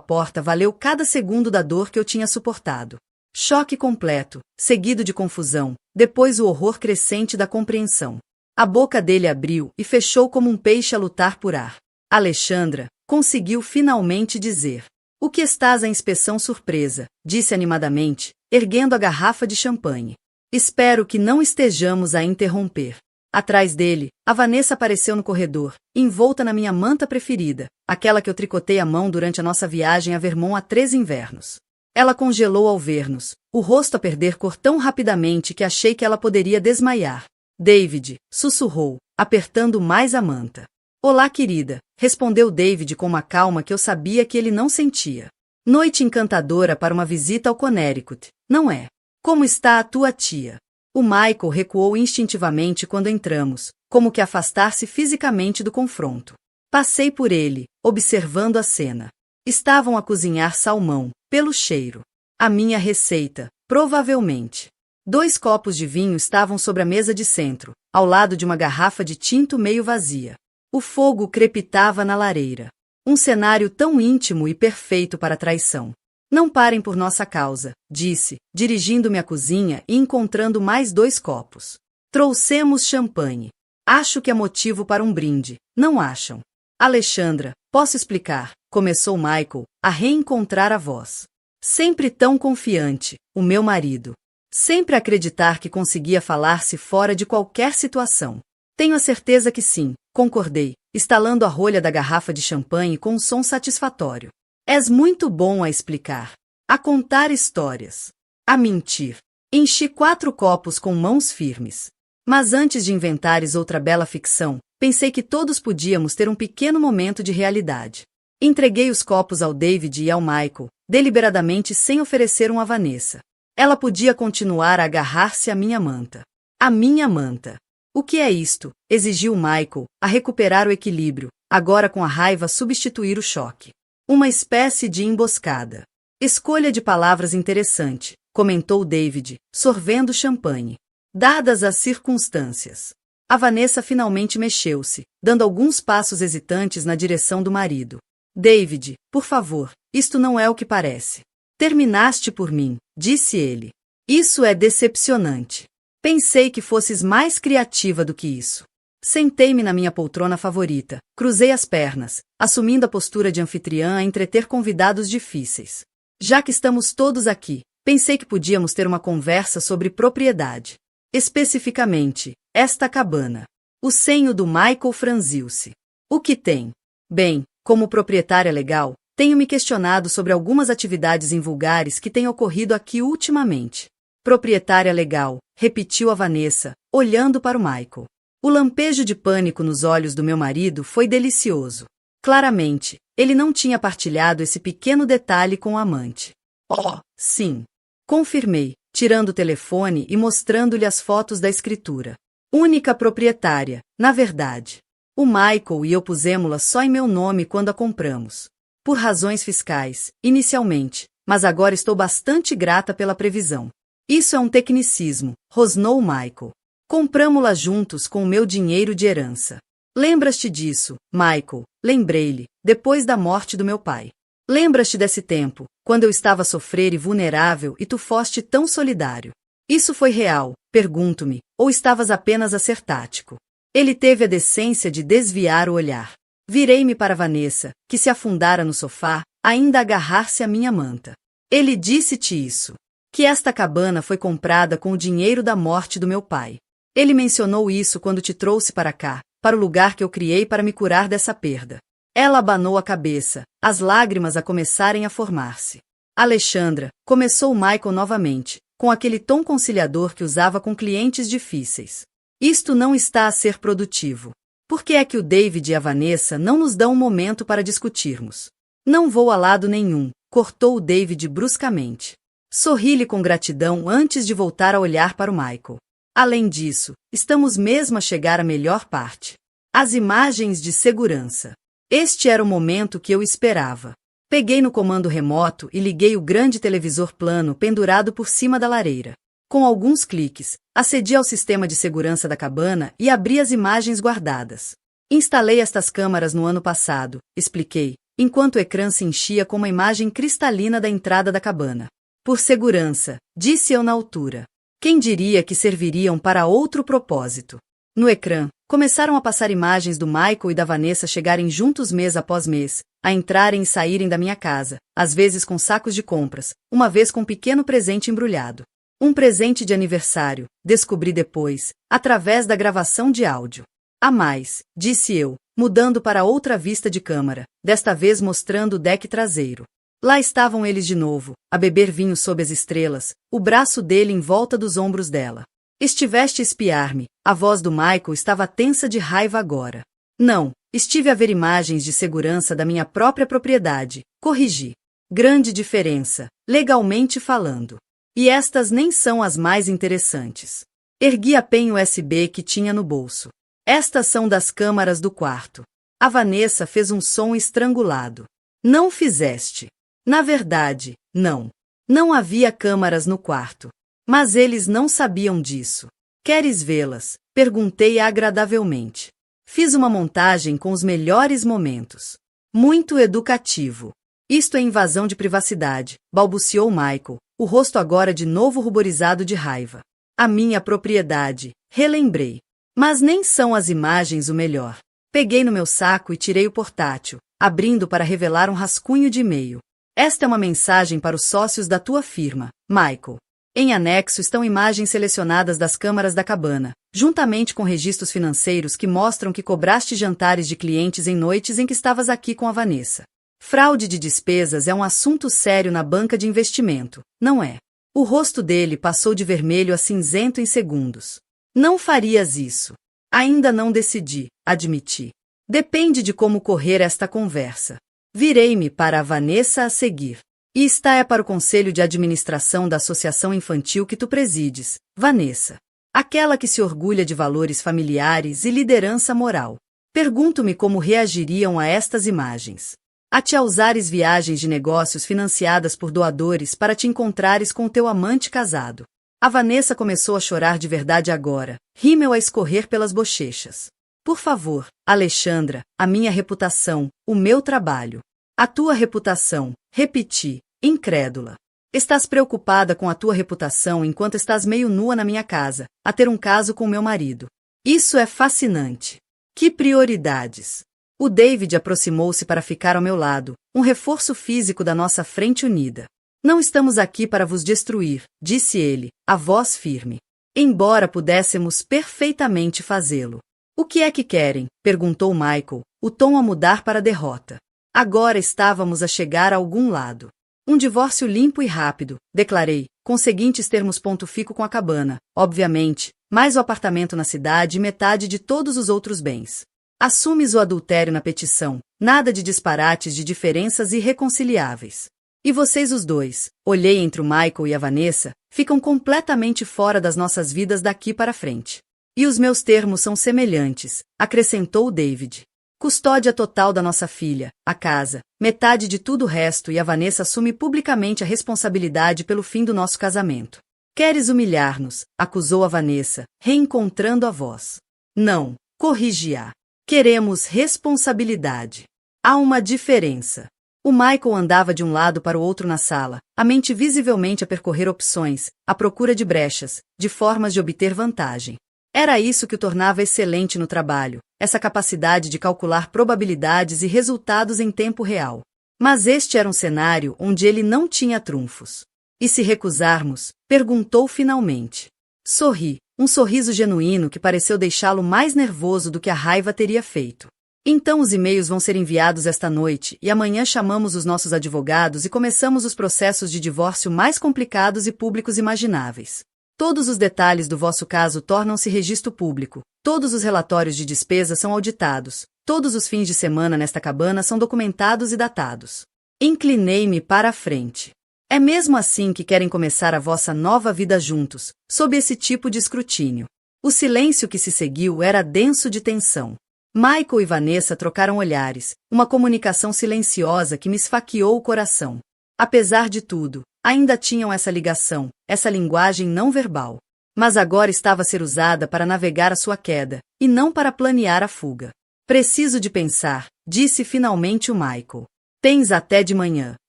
porta valeu cada segundo da dor que eu tinha suportado. Choque completo, seguido de confusão, depois o horror crescente da compreensão. A boca dele abriu e fechou como um peixe a lutar por ar. Alexandra conseguiu finalmente dizer. O que estás à inspeção surpresa, disse animadamente, erguendo a garrafa de champanhe. Espero que não estejamos a interromper. Atrás dele, a Vanessa apareceu no corredor, envolta na minha manta preferida, aquela que eu tricotei à mão durante a nossa viagem a Vermont há 3 invernos. Ela congelou ao ver-nos, o rosto a perder cor tão rapidamente que achei que ela poderia desmaiar. David, sussurrou, apertando mais a manta. Olá, querida, respondeu David com uma calma que eu sabia que ele não sentia. Noite encantadora para uma visita ao Connecticut, não é? Como está a tua tia? O Michael recuou instintivamente quando entramos, como que afastar-se fisicamente do confronto. Passei por ele, observando a cena. Estavam a cozinhar salmão, pelo cheiro. A minha receita, provavelmente. 2 copos de vinho estavam sobre a mesa de centro, ao lado de uma garrafa de tinto meio vazia. O fogo crepitava na lareira. Um cenário tão íntimo e perfeito para a traição. Não parem por nossa causa, disse, dirigindo-me à cozinha e encontrando mais 2 copos. Trouxemos champanhe. Acho que é motivo para um brinde, não acham? Alexandra, posso explicar, começou Michael, a reencontrar a voz. Sempre tão confiante, o meu marido. Sempre acreditar que conseguia falar-se fora de qualquer situação. Tenho a certeza que sim, concordei, estalando a rolha da garrafa de champanhe com um som satisfatório. És muito bom a explicar, a contar histórias, a mentir. Enchi 4 copos com mãos firmes. Mas antes de inventares outra bela ficção, pensei que todos podíamos ter um pequeno momento de realidade. Entreguei os copos ao David e ao Michael, deliberadamente sem oferecer um a Vanessa. Ela podia continuar a agarrar-se à minha manta. A minha manta. O que é isto? Exigiu Michael, a recuperar o equilíbrio, agora com a raiva substituir o choque. Uma espécie de emboscada. Escolha de palavras interessante, comentou David, sorvendo champanhe. Dadas as circunstâncias. A Vanessa finalmente mexeu-se, dando alguns passos hesitantes na direção do marido. David, por favor, isto não é o que parece. Terminaste por mim, disse ele. Isso é decepcionante. Pensei que fosses mais criativa do que isso. Sentei-me na minha poltrona favorita, cruzei as pernas, assumindo a postura de anfitriã a entreter convidados difíceis. Já que estamos todos aqui, pensei que podíamos ter uma conversa sobre propriedade. Especificamente, esta cabana. O senho do Michael franziu-se. O que tem? Bem, como proprietária legal, tenho me questionado sobre algumas atividades invulgares que têm ocorrido aqui ultimamente. Proprietária legal, repetiu a Vanessa, olhando para o Michael. O lampejo de pânico nos olhos do meu marido foi delicioso. Claramente, ele não tinha partilhado esse pequeno detalhe com o amante. Oh, sim. Confirmei, tirando o telefone e mostrando-lhe as fotos da escritura. Única proprietária, na verdade. O Michael e eu pusemos-la só em meu nome quando a compramos. Por razões fiscais, inicialmente, mas agora estou bastante grata pela previsão. Isso é um tecnicismo, rosnou Michael. Compramo-la juntos com o meu dinheiro de herança. Lembras-te disso, Michael? Lembrei-lhe, depois da morte do meu pai. Lembras-te desse tempo, quando eu estava a sofrer e vulnerável e tu foste tão solidário? Isso foi real, pergunto-me, ou estavas apenas a ser tático? Ele teve a decência de desviar o olhar. Virei-me para Vanessa, que se afundara no sofá, ainda a agarrar-se à minha manta. Ele disse-te isso. Que esta cabana foi comprada com o dinheiro da morte do meu pai. Ele mencionou isso quando te trouxe para cá, para o lugar que eu criei para me curar dessa perda. Ela abanou a cabeça, as lágrimas a começarem a formar-se. Alexandra, começou Michael novamente, com aquele tom conciliador que usava com clientes difíceis. Isto não está a ser produtivo. Por que é que o David e a Vanessa não nos dão um momento para discutirmos? Não vou a lado nenhum, cortou o David bruscamente. Sorri-lhe com gratidão antes de voltar a olhar para o Michael. Além disso, estamos mesmo a chegar à melhor parte. As imagens de segurança. Este era o momento que eu esperava. Peguei no comando remoto e liguei o grande televisor plano pendurado por cima da lareira. Com alguns cliques, acedi ao sistema de segurança da cabana e abri as imagens guardadas. Instalei estas câmaras no ano passado, expliquei, enquanto o ecrã se enchia com uma imagem cristalina da entrada da cabana. Por segurança, disse eu na altura. Quem diria que serviriam para outro propósito? No ecrã, começaram a passar imagens do Michael e da Vanessa chegarem juntos mês após mês, a entrarem e saírem da minha casa, às vezes com sacos de compras, uma vez com um pequeno presente embrulhado. Um presente de aniversário, descobri depois, através da gravação de áudio. A mais, disse eu, mudando para outra vista de câmara, desta vez mostrando o deck traseiro. Lá estavam eles de novo, a beber vinho sob as estrelas, o braço dele em volta dos ombros dela. Estiveste a espiar-me, a voz do Michael estava tensa de raiva agora. Não, estive a ver imagens de segurança da minha própria propriedade, corrigi. Grande diferença, legalmente falando. E estas nem são as mais interessantes. Ergui a pen USB que tinha no bolso. Estas são das câmaras do quarto. A Vanessa fez um som estrangulado. Não fizeste. Na verdade, não. Não havia câmaras no quarto. Mas eles não sabiam disso. Queres vê-las? Perguntei agradavelmente. Fiz uma montagem com os melhores momentos. Muito educativo. Isto é invasão de privacidade, balbuciou Michael, o rosto agora de novo ruborizado de raiva. A minha propriedade, relembrei. Mas nem são as imagens o melhor. Peguei no meu saco e tirei o portátil, abrindo para revelar um rascunho de e-mail. Esta é uma mensagem para os sócios da tua firma, Michael. Em anexo estão imagens selecionadas das câmaras da cabana, juntamente com registros financeiros que mostram que cobraste jantares de clientes em noites em que estavas aqui com a Vanessa. Fraude de despesas é um assunto sério na banca de investimento, não é? O rosto dele passou de vermelho a cinzento em segundos. Não farias isso. Ainda não decidi, admiti. Depende de como correr esta conversa. Virei-me para a Vanessa a seguir. E esta é para o conselho de administração da associação infantil que tu presides, Vanessa. Aquela que se orgulha de valores familiares e liderança moral. Pergunto-me como reagiriam a estas imagens. A te usares viagens de negócios financiadas por doadores para te encontrares com o teu amante casado. A Vanessa começou a chorar de verdade agora, rímel a escorrer pelas bochechas. Por favor, Alexandra, a minha reputação, o meu trabalho. A tua reputação, repeti, incrédula. Estás preocupada com a tua reputação enquanto estás meio nua na minha casa, a ter um caso com meu marido. Isso é fascinante. Que prioridades! O David aproximou-se para ficar ao meu lado, um reforço físico da nossa frente unida. Não estamos aqui para vos destruir, disse ele, a voz firme. Embora pudéssemos perfeitamente fazê-lo. O que é que querem? Perguntou Michael, o tom a mudar para derrota. Agora estávamos a chegar a algum lado. Um divórcio limpo e rápido, declarei, com seguintes termos: fico com a cabana, obviamente, mais o apartamento na cidade e metade de todos os outros bens. Assumes o adultério na petição, nada de disparates de diferenças irreconciliáveis. E vocês os dois, olhei entre o Michael e a Vanessa, ficam completamente fora das nossas vidas daqui para frente. E os meus termos são semelhantes, acrescentou David. Custódia total da nossa filha, a casa, metade de tudo o resto, e a Vanessa assume publicamente a responsabilidade pelo fim do nosso casamento. Queres humilhar-nos? Acusou a Vanessa, reencontrando a voz. Não, corrigi-a. Queremos responsabilidade. Há uma diferença. O Michael andava de um lado para o outro na sala, a mente visivelmente a percorrer opções, à procura de brechas, de formas de obter vantagem. Era isso que o tornava excelente no trabalho, essa capacidade de calcular probabilidades e resultados em tempo real. Mas este era um cenário onde ele não tinha trunfos. E se recusarmos? Perguntou finalmente. Sorri, um sorriso genuíno que pareceu deixá-lo mais nervoso do que a raiva teria feito. Então os e-mails vão ser enviados esta noite e amanhã chamamos os nossos advogados e começamos os processos de divórcio mais complicados e públicos imagináveis. Todos os detalhes do vosso caso tornam-se registro público, todos os relatórios de despesa são auditados, todos os fins de semana nesta cabana são documentados e datados. Inclinei-me para a frente. É mesmo assim que querem começar a vossa nova vida juntos, sob esse tipo de escrutínio. O silêncio que se seguiu era denso de tensão. Michael e Vanessa trocaram olhares, uma comunicação silenciosa que me esfaqueou o coração. Apesar de tudo, ainda tinham essa ligação, essa linguagem não verbal. Mas agora estava a ser usada para navegar a sua queda, e não para planear a fuga. Preciso de pensar, disse finalmente o Michael. Tens até de manhã,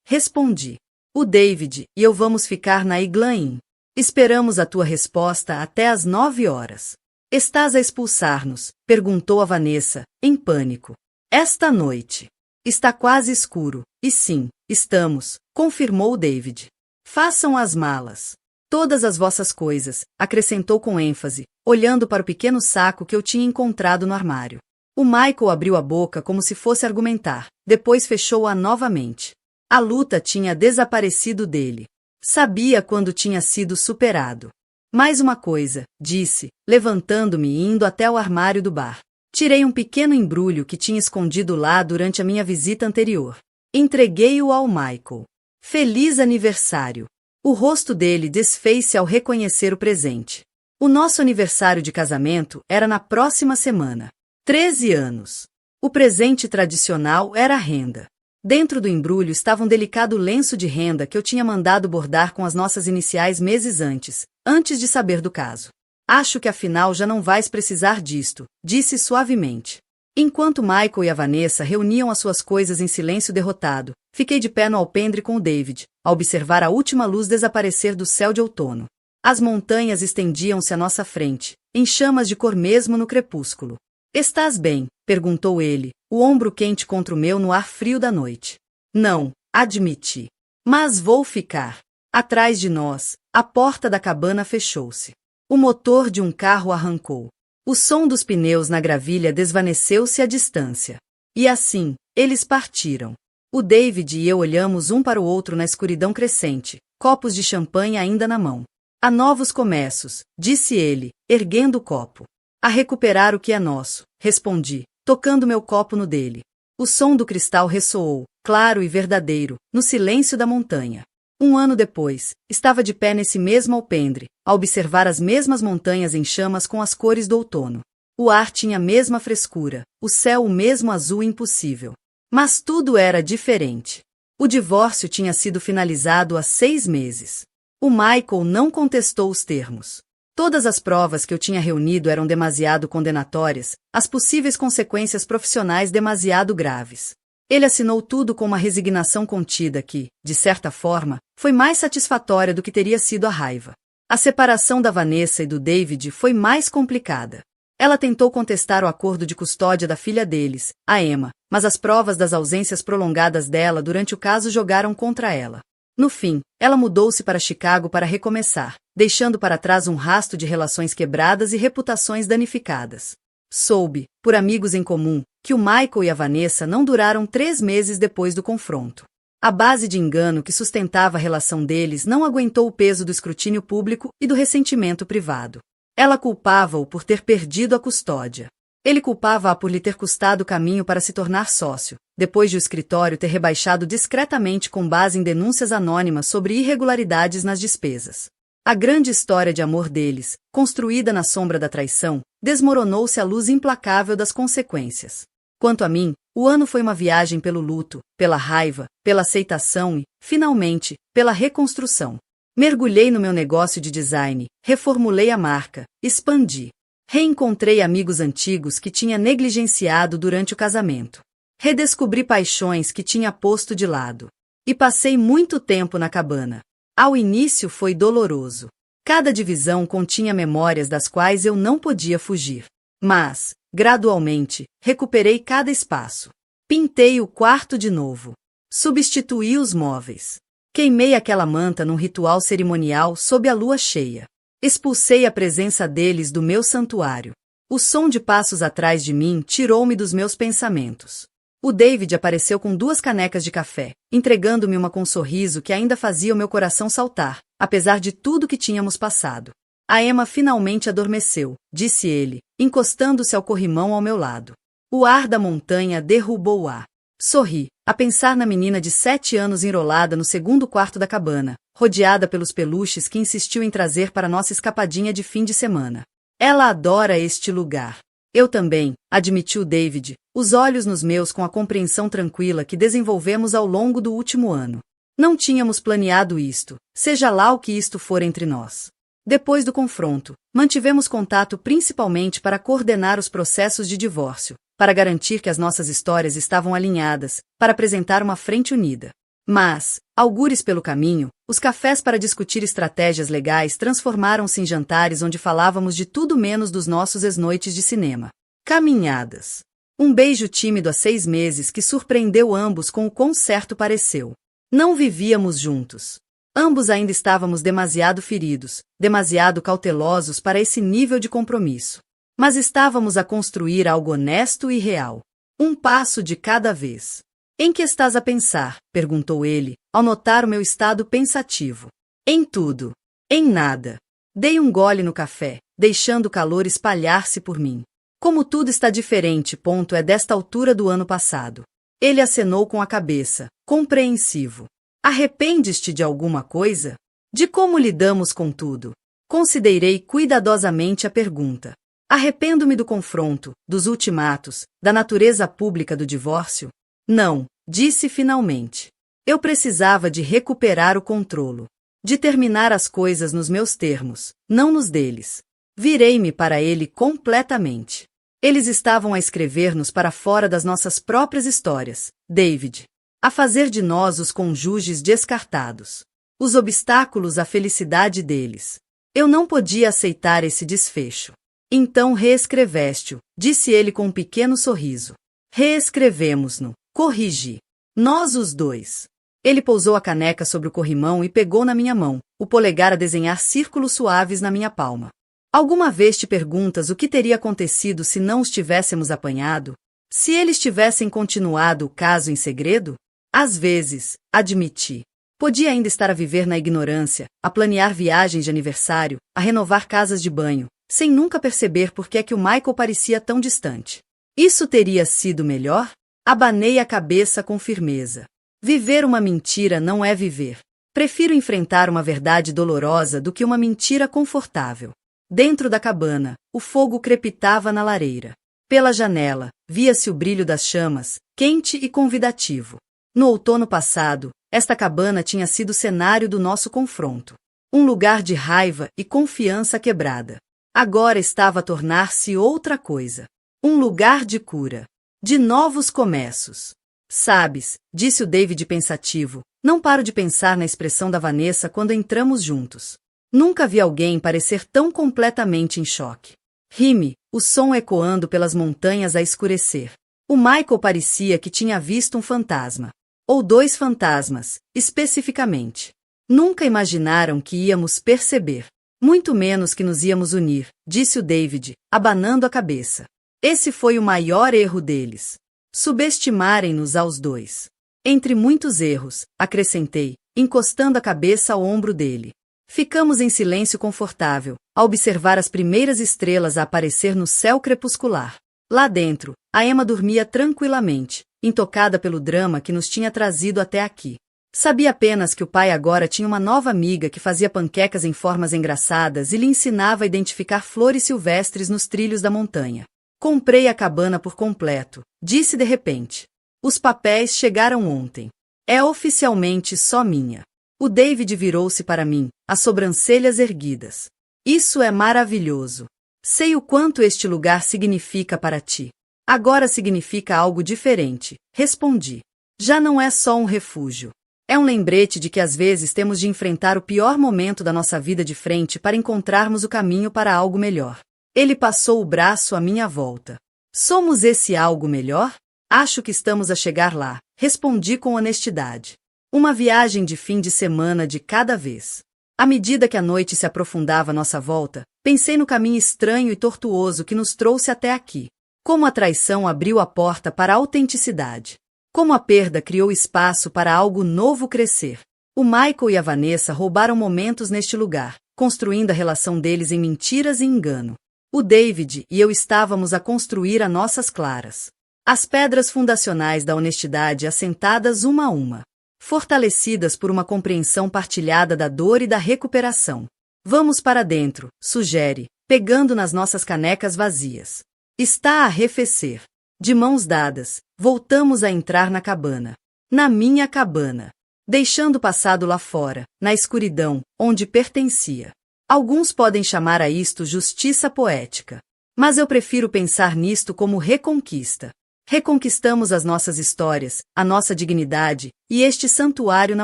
respondi. O David e eu vamos ficar na Iglain. Esperamos a tua resposta até às 9 horas. Estás a expulsar-nos? Perguntou a Vanessa, em pânico. Esta noite. Está quase escuro, e sim, estamos, confirmou David. Façam as malas. Todas as vossas coisas, acrescentou com ênfase, olhando para o pequeno saco que eu tinha encontrado no armário. O Michael abriu a boca como se fosse argumentar, depois fechou-a novamente. A luta tinha desaparecido dele. Sabia quando tinha sido superado. Mais uma coisa, disse, levantando-me e indo até o armário do bar. Tirei um pequeno embrulho que tinha escondido lá durante a minha visita anterior. Entreguei-o ao Michael. Feliz aniversário! O rosto dele desfez-se ao reconhecer o presente. O nosso aniversário de casamento era na próxima semana. 13 anos. O presente tradicional era a renda. Dentro do embrulho estava um delicado lenço de renda que eu tinha mandado bordar com as nossas iniciais meses antes de saber do caso. Acho que afinal já não vais precisar disto, disse suavemente. Enquanto Michael e a Vanessa reuniam as suas coisas em silêncio derrotado, fiquei de pé no alpendre com o David, a observar a última luz desaparecer do céu de outono. As montanhas estendiam-se à nossa frente, em chamas de cor mesmo no crepúsculo. Estás bem? Perguntou ele, o ombro quente contra o meu no ar frio da noite. Não, admiti. Mas vou ficar. Atrás de nós, a porta da cabana fechou-se. O motor de um carro arrancou. O som dos pneus na gravilha desvaneceu-se à distância. E assim, eles partiram. O David e eu olhamos um para o outro na escuridão crescente, copos de champanhe ainda na mão. Há novos começos, disse ele, erguendo o copo. A recuperar o que é nosso, respondi, tocando meu copo no dele. O som do cristal ressoou, claro e verdadeiro, no silêncio da montanha. Um ano depois, estava de pé nesse mesmo alpendre, a observar as mesmas montanhas em chamas com as cores do outono. O ar tinha a mesma frescura, o céu o mesmo azul impossível. Mas tudo era diferente. O divórcio tinha sido finalizado há 6 meses. O Michael não contestou os termos. Todas as provas que eu tinha reunido eram demasiado condenatórias, as possíveis consequências profissionais demasiado graves. Ele assinou tudo com uma resignação contida que, de certa forma, foi mais satisfatória do que teria sido a raiva. A separação da Vanessa e do David foi mais complicada. Ela tentou contestar o acordo de custódia da filha deles, a Emma, mas as provas das ausências prolongadas dela durante o caso jogaram contra ela. No fim, ela mudou-se para Chicago para recomeçar, deixando para trás um rasto de relações quebradas e reputações danificadas. Soube, por amigos em comum, que o Michael e a Vanessa não duraram 3 meses depois do confronto. A base de engano que sustentava a relação deles não aguentou o peso do escrutínio público e do ressentimento privado. Ela culpava-o por ter perdido a custódia. Ele culpava-a por lhe ter custado o caminho para se tornar sócio, depois de o escritório ter rebaixado discretamente com base em denúncias anônimas sobre irregularidades nas despesas. A grande história de amor deles, construída na sombra da traição, desmoronou-se à luz implacável das consequências. Quanto a mim, o ano foi uma viagem pelo luto, pela raiva, pela aceitação e, finalmente, pela reconstrução. Mergulhei no meu negócio de design, reformulei a marca, expandi. Reencontrei amigos antigos que tinha negligenciado durante o casamento. Redescobri paixões que tinha posto de lado. E passei muito tempo na cabana. Ao início foi doloroso. Cada divisão continha memórias das quais eu não podia fugir. Mas, gradualmente, recuperei cada espaço. Pintei o quarto de novo. Substituí os móveis. Queimei aquela manta num ritual cerimonial sob a lua cheia. Expulsei a presença deles do meu santuário. O som de passos atrás de mim tirou-me dos meus pensamentos. O David apareceu com 2 canecas de café, entregando-me uma com um sorriso que ainda fazia o meu coração saltar, apesar de tudo que tínhamos passado. A Emma finalmente adormeceu, disse ele, encostando-se ao corrimão ao meu lado. O ar da montanha derrubou-a. Sorri, a pensar na menina de 7 anos enrolada no segundo quarto da cabana, rodeada pelos peluches que insistiu em trazer para nossa escapadinha de fim de semana. Ela adora este lugar. Eu também, admitiu David, os olhos nos meus com a compreensão tranquila que desenvolvemos ao longo do último ano. Não tínhamos planeado isto, seja lá o que isto for entre nós. Depois do confronto, mantivemos contato principalmente para coordenar os processos de divórcio, para garantir que as nossas histórias estavam alinhadas, para apresentar uma frente unida. Mas, algures pelo caminho, os cafés para discutir estratégias legais transformaram-se em jantares onde falávamos de tudo menos dos nossos ex-noites de cinema. Caminhadas. Um beijo tímido há 6 meses que surpreendeu ambos com o quão certo pareceu. Não vivíamos juntos. Ambos ainda estávamos demasiado feridos, demasiado cautelosos para esse nível de compromisso. Mas estávamos a construir algo honesto e real. Um passo de cada vez. Em que estás a pensar? Perguntou ele, ao notar o meu estado pensativo. Em tudo. Em nada. Dei um gole no café, deixando o calor espalhar-se por mim. Como tudo está diferente, é desta altura do ano passado. Ele acenou com a cabeça, compreensivo. Arrependes-te de alguma coisa? De como lidamos com tudo? Considerei cuidadosamente a pergunta. Arrependo-me do confronto, dos ultimatos, da natureza pública do divórcio? Não, disse finalmente. Eu precisava de recuperar o controlo. De terminar as coisas nos meus termos, não nos deles. Virei-me para ele completamente. Eles estavam a escrever-nos para fora das nossas próprias histórias, David. A fazer de nós os cônjuges descartados. Os obstáculos à felicidade deles. Eu não podia aceitar esse desfecho. Então reescreveste-o, disse ele com um pequeno sorriso. Reescrevemos-no. Corrigi. Nós os dois. Ele pousou a caneca sobre o corrimão e pegou na minha mão, o polegar a desenhar círculos suaves na minha palma. Alguma vez te perguntas o que teria acontecido se não os tivéssemos apanhado? Se eles tivessem continuado o caso em segredo? Às vezes, admiti. Podia ainda estar a viver na ignorância, a planear viagens de aniversário, a renovar casas de banho, sem nunca perceber por que é que o Michael parecia tão distante. Isso teria sido melhor? Abanei a cabeça com firmeza. Viver uma mentira não é viver. Prefiro enfrentar uma verdade dolorosa do que uma mentira confortável. Dentro da cabana, o fogo crepitava na lareira. Pela janela, via-se o brilho das chamas, quente e convidativo. No outono passado, esta cabana tinha sido cenário do nosso confronto. Um lugar de raiva e confiança quebrada. Agora estava a tornar-se outra coisa. Um lugar de cura. De novos começos. Sabes, disse o David pensativo, não paro de pensar na expressão da Vanessa quando entramos juntos. Nunca vi alguém parecer tão completamente em choque. Ri-me, o som ecoando pelas montanhas a escurecer. O Michael parecia que tinha visto um fantasma. Ou dois fantasmas, especificamente. Nunca imaginaram que íamos perceber. Muito menos que nos íamos unir, disse o David, abanando a cabeça. Esse foi o maior erro deles. Subestimarem-nos aos dois. Entre muitos erros, acrescentei, encostando a cabeça ao ombro dele. Ficamos em silêncio confortável, a observar as primeiras estrelas a aparecer no céu crepuscular. Lá dentro, a Emma dormia tranquilamente, intocada pelo drama que nos tinha trazido até aqui. Sabia apenas que o pai agora tinha uma nova amiga que fazia panquecas em formas engraçadas e lhe ensinava a identificar flores silvestres nos trilhos da montanha. Comprei a cabana por completo, disse de repente. Os papéis chegaram ontem. É oficialmente só minha. O David virou-se para mim, as sobrancelhas erguidas. Isso é maravilhoso. Sei o quanto este lugar significa para ti. Agora significa algo diferente, respondi. Já não é só um refúgio. É um lembrete de que às vezes temos de enfrentar o pior momento da nossa vida de frente para encontrarmos o caminho para algo melhor. Ele passou o braço à minha volta. Somos esse algo melhor? Acho que estamos a chegar lá, respondi com honestidade. Uma viagem de fim de semana de cada vez. À medida que a noite se aprofundava à nossa volta, pensei no caminho estranho e tortuoso que nos trouxe até aqui. Como a traição abriu a porta para a autenticidade. Como a perda criou espaço para algo novo crescer. O Michael e a Vanessa roubaram momentos neste lugar, construindo a relação deles em mentiras e engano. O David e eu estávamos a construir a nossas claras. As pedras fundacionais da honestidade assentadas uma a uma. Fortalecidas por uma compreensão partilhada da dor e da recuperação. Vamos para dentro, sugere, pegando nas nossas canecas vazias. Está a arrefecer. De mãos dadas, voltamos a entrar na cabana. Na minha cabana. Deixando o passado lá fora, na escuridão, onde pertencia. Alguns podem chamar a isto justiça poética. Mas eu prefiro pensar nisto como reconquista. Reconquistamos as nossas histórias, a nossa dignidade e este santuário na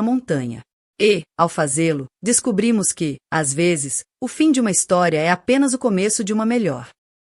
montanha. E, ao fazê-lo, descobrimos que, às vezes, o fim de uma história é apenas o começo de uma melhor.